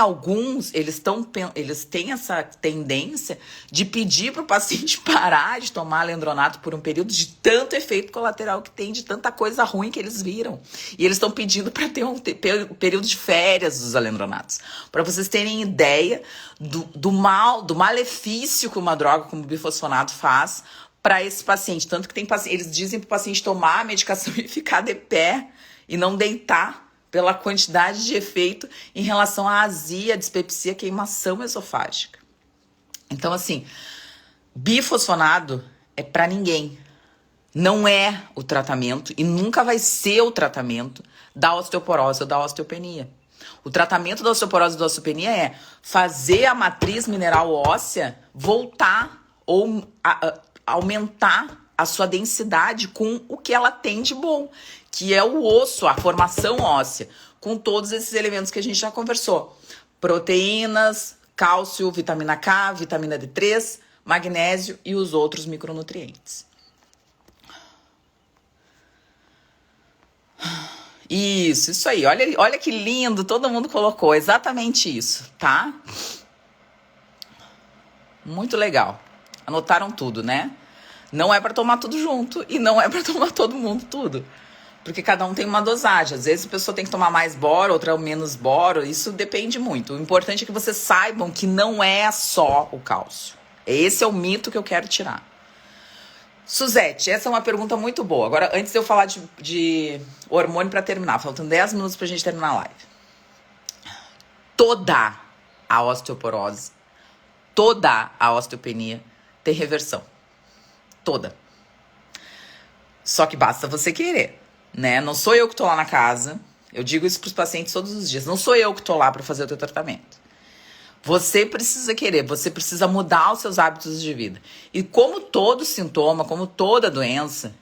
essa tendência de pedir para o paciente parar de tomar alendronato por um período, de tanto efeito colateral que tem, de tanta coisa ruim que eles viram. E eles estão pedindo para ter um período de férias dos alendronatos. Para vocês terem ideia do malefício que uma droga como o bifosfonato faz para esse paciente. Tanto que eles dizem para o paciente tomar a medicação e ficar de pé e não deitar, pela quantidade de efeito em relação à azia, dispepsia, queimação esofágica. Então, assim, bifosfonado é para ninguém. Não é o tratamento e nunca vai ser o tratamento da osteoporose ou da osteopenia. O tratamento da osteoporose e da osteopenia é fazer a matriz mineral óssea voltar ou aumentar a sua densidade com o que ela tem de bom, que é o osso, a formação óssea, com todos esses elementos que a gente já conversou. Proteínas, cálcio, vitamina K, vitamina D3, magnésio e os outros micronutrientes. Isso aí. Olha que lindo, todo mundo colocou exatamente isso, tá? Muito legal. Anotaram tudo, né? Não é para tomar tudo junto e não é para tomar todo mundo tudo. Porque cada um tem uma dosagem. Às vezes a pessoa tem que tomar mais boro, outra menos boro. Isso depende muito. O importante é que vocês saibam que não é só o cálcio. Esse é o mito que eu quero tirar. Suzete, essa é uma pergunta muito boa. Agora, antes de eu falar de hormônio para terminar, faltam 10 minutos pra gente terminar a live. Toda a osteoporose, toda a osteopenia tem reversão. Toda. Só que basta você querer, né? Não sou eu que tô lá na casa. Eu digo isso pros pacientes todos os dias. Não sou eu que tô lá para fazer o teu tratamento. Você precisa querer, você precisa mudar os seus hábitos de vida. E como todo sintoma, como toda doença,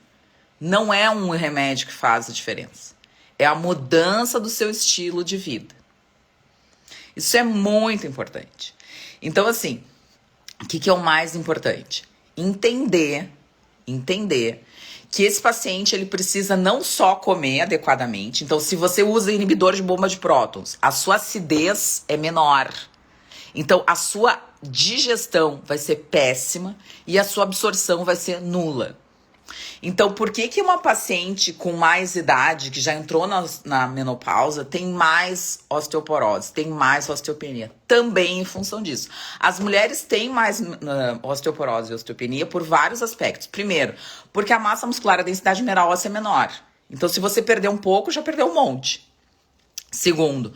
não é um remédio que faz a diferença. É a mudança do seu estilo de vida. Isso é muito importante. Então, assim, o que é o mais importante? Entender que esse paciente ele precisa não só comer adequadamente. Então, se você usa inibidor de bomba de prótons, a sua acidez é menor. Então, a sua digestão vai ser péssima e a sua absorção vai ser nula. Então, por que uma paciente com mais idade, que já entrou na menopausa, tem mais osteoporose, tem mais osteopenia? Também em função disso. As mulheres têm mais osteoporose e osteopenia por vários aspectos. Primeiro, porque a massa muscular, a densidade mineral óssea é menor. Então, se você perder um pouco, já perdeu um monte. Segundo,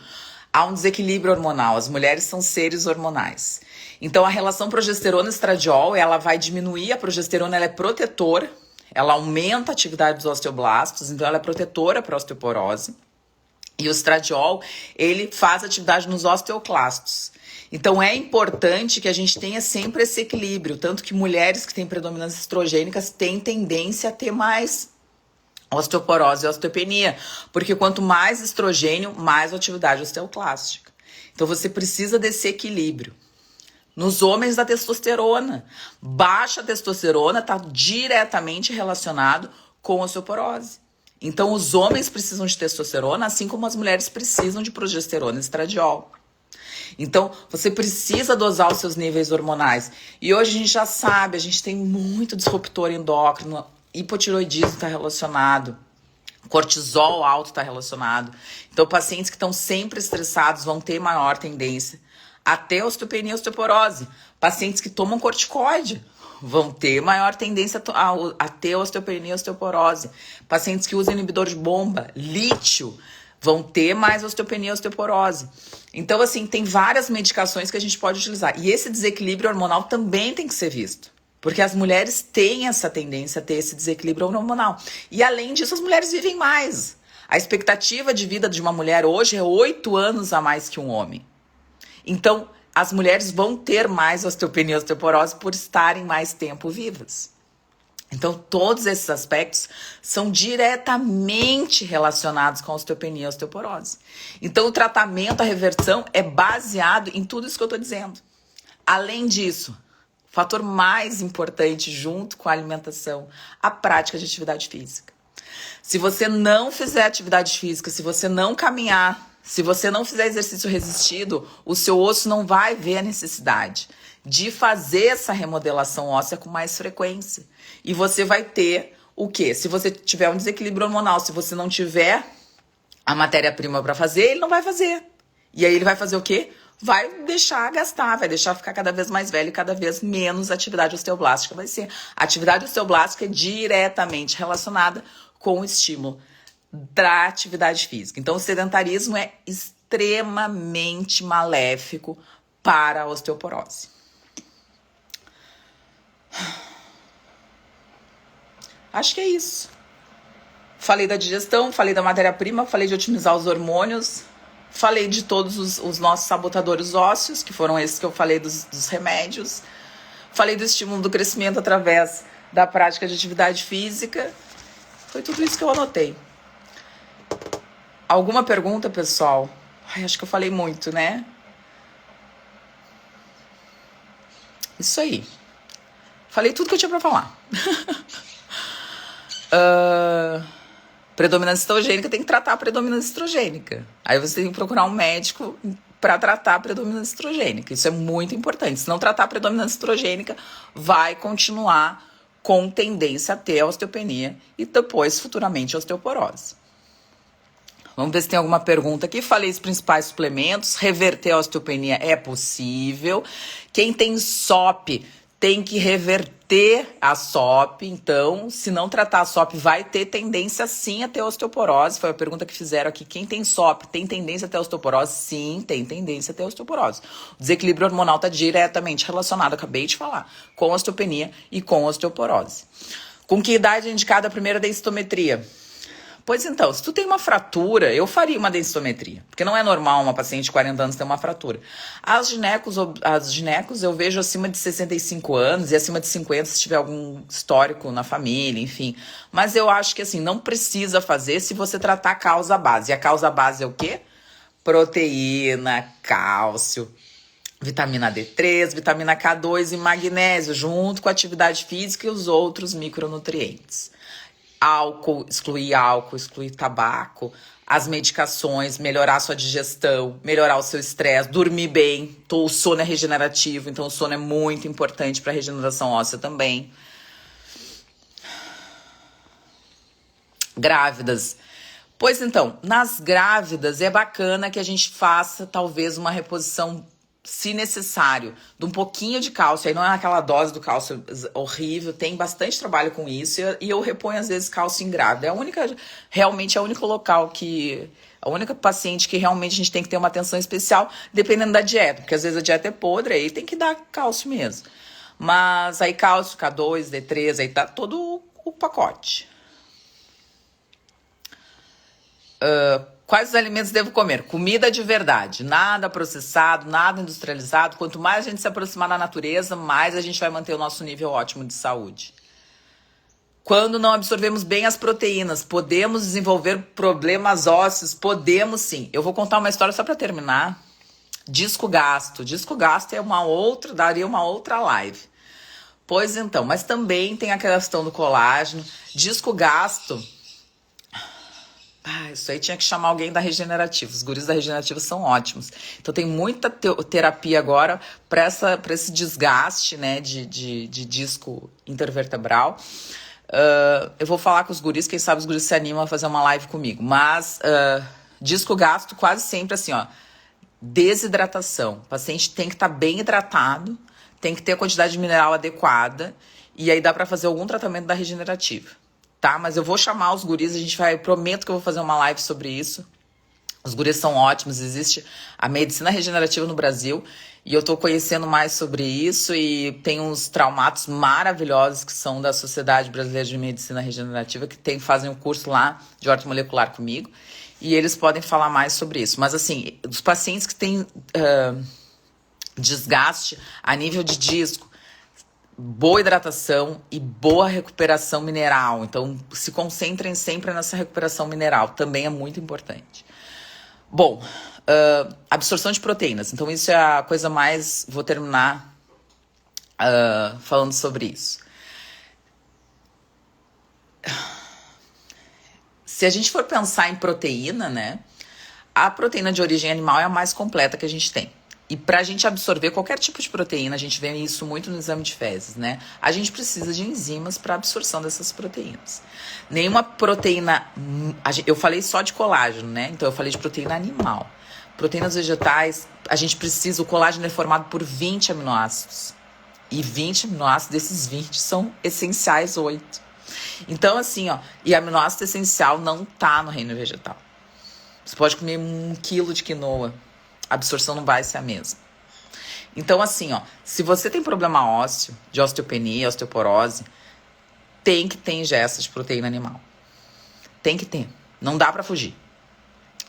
há um desequilíbrio hormonal. As mulheres são seres hormonais. Então, a relação progesterona-estradiol, ela vai diminuir. A progesterona, ela é protetora. Ela aumenta a atividade dos osteoblastos, então ela é protetora para a osteoporose. E o estradiol, ele faz atividade nos osteoclastos. Então é importante que a gente tenha sempre esse equilíbrio, tanto que mulheres que têm predominância estrogênicas têm tendência a ter mais osteoporose e osteopenia, porque quanto mais estrogênio, mais atividade osteoclástica. Então você precisa desse equilíbrio. Nos homens, da testosterona. Baixa testosterona está diretamente relacionado com osteoporose. Então, os homens precisam de testosterona, assim como as mulheres precisam de progesterona e estradiol. Então, você precisa dosar os seus níveis hormonais. E hoje a gente já sabe, a gente tem muito disruptor endócrino, hipotiroidismo está relacionado, cortisol alto está relacionado. Então, pacientes que estão sempre estressados vão ter maior tendência a ter osteopenia e osteoporose. Pacientes que tomam corticoide vão ter maior tendência a ter osteopenia e osteoporose. Pacientes que usam inibidor de bomba, lítio, vão ter mais osteopenia e osteoporose. Então, assim, tem várias medicações que a gente pode utilizar. E esse desequilíbrio hormonal também tem que ser visto. Porque as mulheres têm essa tendência a ter esse desequilíbrio hormonal. E, além disso, as mulheres vivem mais. A expectativa de vida de uma mulher hoje é 8 anos a mais que um homem. Então, as mulheres vão ter mais osteopenia e osteoporose por estarem mais tempo vivas. Então, todos esses aspectos são diretamente relacionados com a osteopenia e a osteoporose. Então, o tratamento, a reversão é baseado em tudo isso que eu estou dizendo. Além disso, o fator mais importante junto com a alimentação, a prática de atividade física. Se você não fizer atividade física, se você não caminhar, se você não fizer exercício resistido, o seu osso não vai ver a necessidade de fazer essa remodelação óssea com mais frequência. E você vai ter o quê? Se você tiver um desequilíbrio hormonal, se você não tiver a matéria-prima para fazer, ele não vai fazer. E aí ele vai fazer o quê? Vai deixar gastar, vai deixar ficar cada vez mais velho e cada vez menos atividade osteoblástica vai ser. A atividade osteoblástica é diretamente relacionada com o estímulo da atividade física. Então, o sedentarismo é extremamente maléfico para a osteoporose. Acho que é isso. Falei da digestão, falei da matéria-prima, falei de otimizar os hormônios, falei de todos os nossos sabotadores ósseos, que foram esses que eu falei dos remédios. Falei do estímulo do crescimento através da prática de atividade física. Foi tudo isso que eu anotei. Alguma pergunta, pessoal? Ai, acho que eu falei muito, né? Isso aí. Falei tudo que eu tinha pra falar. Predominância estrogênica, tem que tratar a predominância estrogênica. Aí você tem que procurar um médico para tratar a predominância estrogênica. Isso é muito importante. Se não tratar a predominância estrogênica, vai continuar com tendência a ter a osteopenia e depois, futuramente, a osteoporose. Vamos ver se tem alguma pergunta aqui. Falei os principais suplementos. Reverter a osteopenia é possível. Quem tem SOP tem que reverter a SOP. Então, se não tratar a SOP, vai ter tendência sim a ter osteoporose. Foi a pergunta que fizeram aqui. Quem tem SOP tem tendência a ter osteoporose? Sim, tem tendência a ter osteoporose. O desequilíbrio hormonal está diretamente relacionado, acabei de falar, com osteopenia e com osteoporose. Com que idade é indicada a primeira densitometria? Pois então, se tu tem uma fratura, eu faria uma densitometria, porque não é normal uma paciente de 40 anos ter uma fratura. As ginecos eu vejo acima de 65 anos e acima de 50 se tiver algum histórico na família, enfim. Mas eu acho que assim, não precisa fazer se você tratar a causa base. E a causa base é o quê? Proteína, cálcio, vitamina D3, vitamina K2 e magnésio, junto com a atividade física e os outros micronutrientes. Álcool, excluir tabaco, as medicações, melhorar a sua digestão, melhorar o seu estresse, dormir bem. O sono é regenerativo, então o sono é muito importante para a regeneração óssea também. Grávidas. Pois então, nas grávidas é bacana que a gente faça talvez uma reposição, se necessário, de um pouquinho de cálcio. Aí não é aquela dose do cálcio horrível, tem bastante trabalho com isso e eu reponho às vezes cálcio em grávida. Realmente é o único local a única paciente que realmente a gente tem que ter uma atenção especial, dependendo da dieta, porque às vezes a dieta é podre, aí tem que dar cálcio mesmo. Mas aí cálcio, K2, D3, aí tá todo o pacote. Quais os alimentos devo comer? Comida de verdade, nada processado, nada industrializado. Quanto mais a gente se aproximar da natureza, mais a gente vai manter o nosso nível ótimo de saúde. Quando não absorvemos bem as proteínas, podemos desenvolver problemas ósseos? Podemos sim. Eu vou contar uma história só para terminar. Disco gasto. Disco gasto daria uma outra live. Pois então, mas também tem a questão do colágeno. Disco gasto... isso aí tinha que chamar alguém da Regenerativa. Os guris da Regenerativa são ótimos. Então tem muita terapia agora para esse desgaste, né, de disco intervertebral. Eu vou falar com os guris, quem sabe os guris se animam a fazer uma live comigo. Mas disco gasto quase sempre assim, ó, desidratação. O paciente tem que estar bem hidratado, tem que ter a quantidade de mineral adequada e aí dá para fazer algum tratamento da Regenerativa. Tá, mas eu vou chamar os guris, prometo que eu vou fazer uma live sobre isso, Os guris são ótimos, existe a medicina regenerativa no Brasil e eu tô conhecendo mais sobre isso e tem uns traumatos maravilhosos que são da Sociedade Brasileira de Medicina Regenerativa que fazem um curso lá de ortomolecular comigo e eles podem falar mais sobre isso. Mas assim, os pacientes que têm desgaste a nível de disco, boa hidratação e boa recuperação mineral. Então, se concentrem sempre nessa recuperação mineral, também é muito importante. Bom, absorção de proteínas. Então, isso é a coisa mais... Vou terminar falando sobre isso. Se a gente for pensar em proteína, né? A proteína de origem animal é a mais completa que a gente tem. E para a gente absorver qualquer tipo de proteína, a gente vê isso muito no exame de fezes, né? A gente precisa de enzimas para absorção dessas proteínas. Nenhuma proteína... Eu falei só de colágeno, né? Então eu falei de proteína animal. Proteínas vegetais, a gente precisa... O colágeno é formado por 20 aminoácidos. E 20 aminoácidos, desses 20, são essenciais 8. Então, assim, ó... E aminoácido essencial não tá no reino vegetal. Você pode comer 1 quilo de quinoa. A absorção não vai ser a mesma. Então, assim, ó, se você tem problema ósseo, de osteopenia, osteoporose, tem que ter ingesta de proteína animal. Tem que ter. Não dá pra fugir.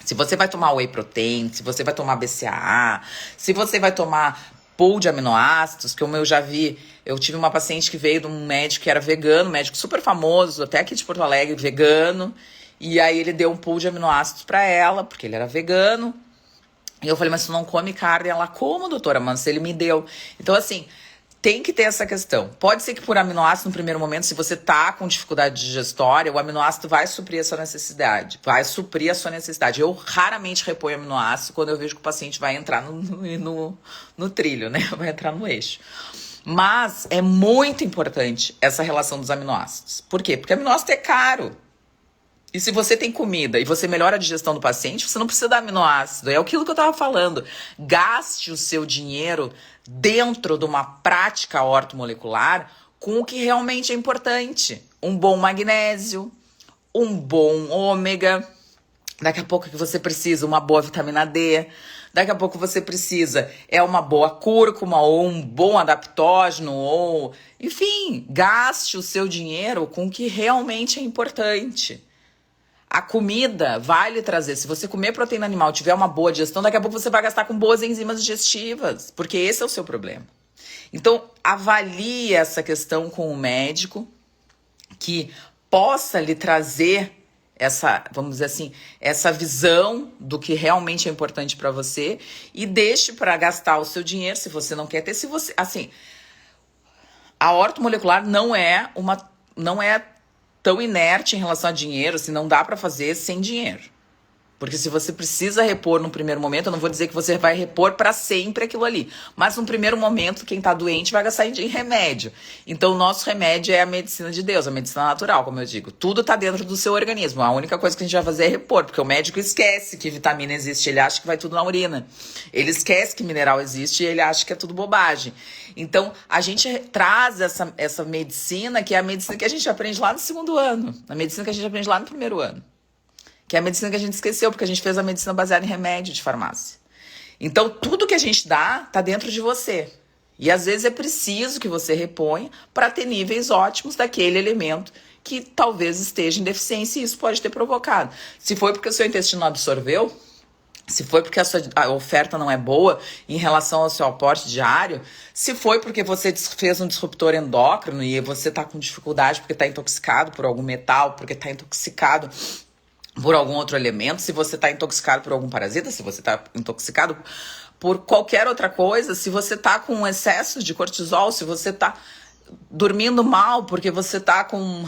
Se você vai tomar whey protein, se você vai tomar BCAA, se você vai tomar pool de aminoácidos, como eu já vi, eu tive uma paciente que veio de um médico que era vegano, médico super famoso, até aqui de Porto Alegre, vegano, e aí ele deu um pool de aminoácidos pra ela, porque ele era vegano. E eu falei, mas tu não come carne? Ela, como, doutora? Mas ele me deu. Então, assim, tem que ter essa questão. Pode ser que por aminoácido, no primeiro momento, se você tá com dificuldade digestória, o aminoácido vai suprir a sua necessidade. Vai suprir a sua necessidade. Eu raramente reponho aminoácido quando eu vejo que o paciente vai entrar no trilho, né? Vai entrar no eixo. Mas é muito importante essa relação dos aminoácidos. Por quê? Porque aminoácido é caro. E se você tem comida e você melhora a digestão do paciente, você não precisa dar aminoácido. É aquilo que eu estava falando. Gaste o seu dinheiro dentro de uma prática ortomolecular com o que realmente é importante. Um bom magnésio, um bom ômega. Daqui a pouco que você precisa uma boa vitamina D. Daqui a pouco você precisa uma boa cúrcuma ou um bom adaptógeno. Ou, enfim, gaste o seu dinheiro com o que realmente é importante. A comida vai lhe trazer, se você comer proteína animal e tiver uma boa digestão, daqui a pouco você vai gastar com boas enzimas digestivas, porque esse é o seu problema. Então, avalie essa questão com o médico, que possa lhe trazer essa, vamos dizer assim, essa visão do que realmente é importante para você e deixe para gastar o seu dinheiro, se você não quer ter, se você, assim, a ortomolecular não é tão inerte em relação a dinheiro, assim, não dá para fazer sem dinheiro. Porque se você precisa repor no primeiro momento, eu não vou dizer que você vai repor para sempre aquilo ali. Mas no primeiro momento, quem tá doente vai gastar em remédio. Então o nosso remédio é a medicina de Deus, a medicina natural, como eu digo. Tudo tá dentro do seu organismo. A única coisa que a gente vai fazer é repor, porque o médico esquece que vitamina existe, ele acha que vai tudo na urina. Ele esquece que mineral existe e ele acha que é tudo bobagem. Então a gente traz essa medicina, que é a medicina que a gente aprende lá no 2º ano. A medicina que a gente aprende lá no 1º ano. Que é a medicina que a gente esqueceu, porque a gente fez a medicina baseada em remédio de farmácia. Então, tudo que a gente dá tá dentro de você. E às vezes é preciso que você reponha para ter níveis ótimos daquele elemento que talvez esteja em deficiência e isso pode ter provocado. Se foi porque o seu intestino não absorveu, se foi porque a oferta não é boa em relação ao seu aporte diário, se foi porque você fez um disruptor endócrino e você está com dificuldade porque está intoxicado por algum metal, porque está intoxicado por algum outro elemento, se você está intoxicado por algum parasita, se você está intoxicado por qualquer outra coisa, se você está com excesso de cortisol, se você está dormindo mal porque você está com...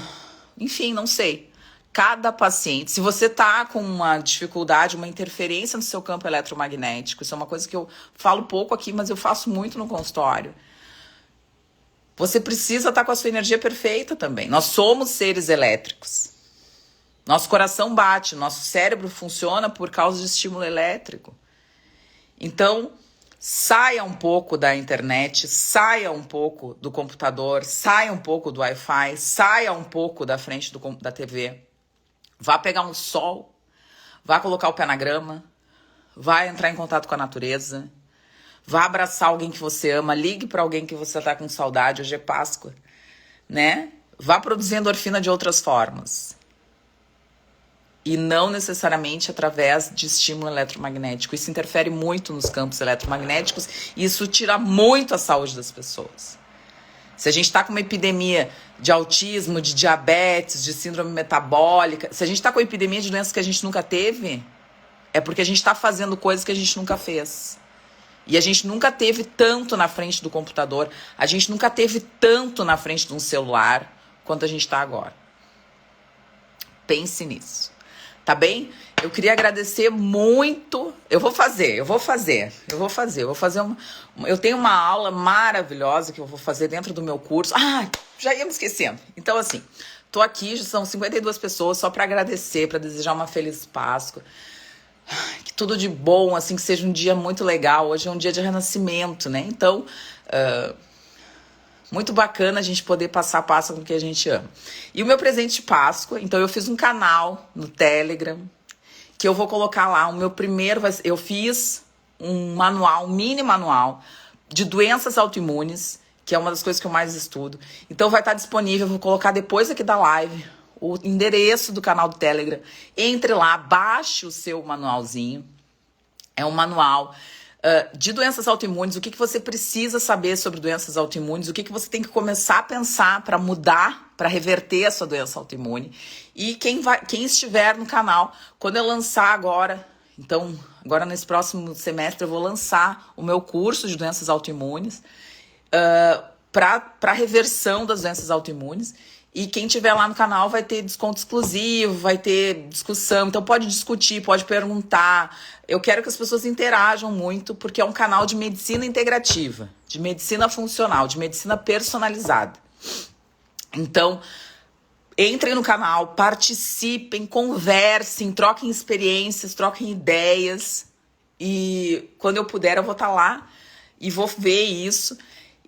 Enfim, não sei. Cada paciente, se você está com uma dificuldade, uma interferência no seu campo eletromagnético, isso é uma coisa que eu falo pouco aqui, mas eu faço muito no consultório. Você precisa estar com a sua energia perfeita também. Nós somos seres elétricos. Nosso coração bate, nosso cérebro funciona por causa de estímulo elétrico. Então, saia um pouco da internet, saia um pouco do computador, saia um pouco do Wi-Fi, saia um pouco da frente da TV. Vá pegar um sol, vá colocar o pé na grama, vai entrar em contato com a natureza, vá abraçar alguém que você ama, ligue para alguém que você tá com saudade, hoje é Páscoa, né? Vá produzir endorfina de outras formas. E não necessariamente através de estímulo eletromagnético. Isso interfere muito nos campos eletromagnéticos e isso tira muito a saúde das pessoas. Se a gente está com uma epidemia de autismo, de diabetes, de síndrome metabólica, se a gente está com uma epidemia de doenças que a gente nunca teve, é porque a gente está fazendo coisas que a gente nunca fez. E a gente nunca teve tanto na frente do computador, a gente nunca teve tanto na frente de um celular quanto a gente está agora. Pense nisso. Tá bem? Eu queria agradecer muito. Eu vou fazer eu tenho uma aula maravilhosa que eu vou fazer dentro do meu curso. Ah, já ia me esquecendo. Então, assim, tô aqui, já são 52 pessoas, só para agradecer, para desejar uma feliz Páscoa. Que tudo de bom, assim, que seja um dia muito legal. Hoje é um dia de renascimento, né? Então, muito bacana a gente poder passar a Páscoa com o que a gente ama. E o meu presente de Páscoa, então eu fiz um canal no Telegram, que eu vou colocar lá, o meu primeiro, eu fiz um manual, um mini manual de doenças autoimunes, que é uma das coisas que eu mais estudo. Então vai estar disponível, eu vou colocar depois aqui da live, o endereço do canal do Telegram. Entre lá, baixe o seu manualzinho. É um manual de doenças autoimunes, o que você precisa saber sobre doenças autoimunes, o que você tem que começar a pensar para mudar, para reverter a sua doença autoimune. E quem estiver no canal, quando eu lançar agora, então, agora nesse próximo semestre eu vou lançar o meu curso de doenças autoimunes para reversão das doenças autoimunes. E quem tiver lá no canal vai ter desconto exclusivo, vai ter discussão. Então pode discutir, pode perguntar. Eu quero que as pessoas interajam muito, porque é um canal de medicina integrativa, de medicina funcional, de medicina personalizada. Então, entrem no canal, participem, conversem, troquem experiências, troquem ideias. E quando eu puder, eu vou estar lá e vou ver isso.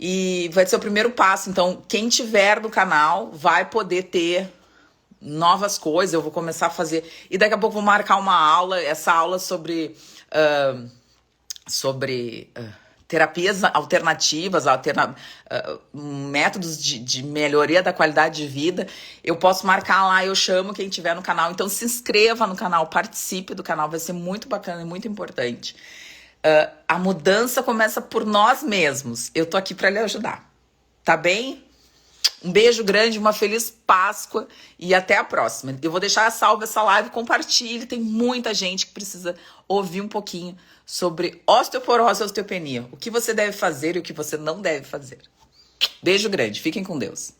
E vai ser o primeiro passo. Então, quem tiver no canal vai poder ter novas coisas. Eu vou começar a fazer. E daqui a pouco vou marcar uma aula, essa aula sobre terapias alternativas, métodos de melhoria da qualidade de vida. Eu posso marcar lá, eu chamo quem tiver no canal. Então, se inscreva no canal, participe do canal. Vai ser muito bacana e muito importante. A mudança começa por nós mesmos. Eu tô aqui para lhe ajudar. Tá bem? Um beijo grande, uma feliz Páscoa e até a próxima. Eu vou deixar salva essa live, compartilhe. Tem muita gente que precisa ouvir um pouquinho sobre osteoporose e osteopenia. O que você deve fazer e o que você não deve fazer. Beijo grande. Fiquem com Deus.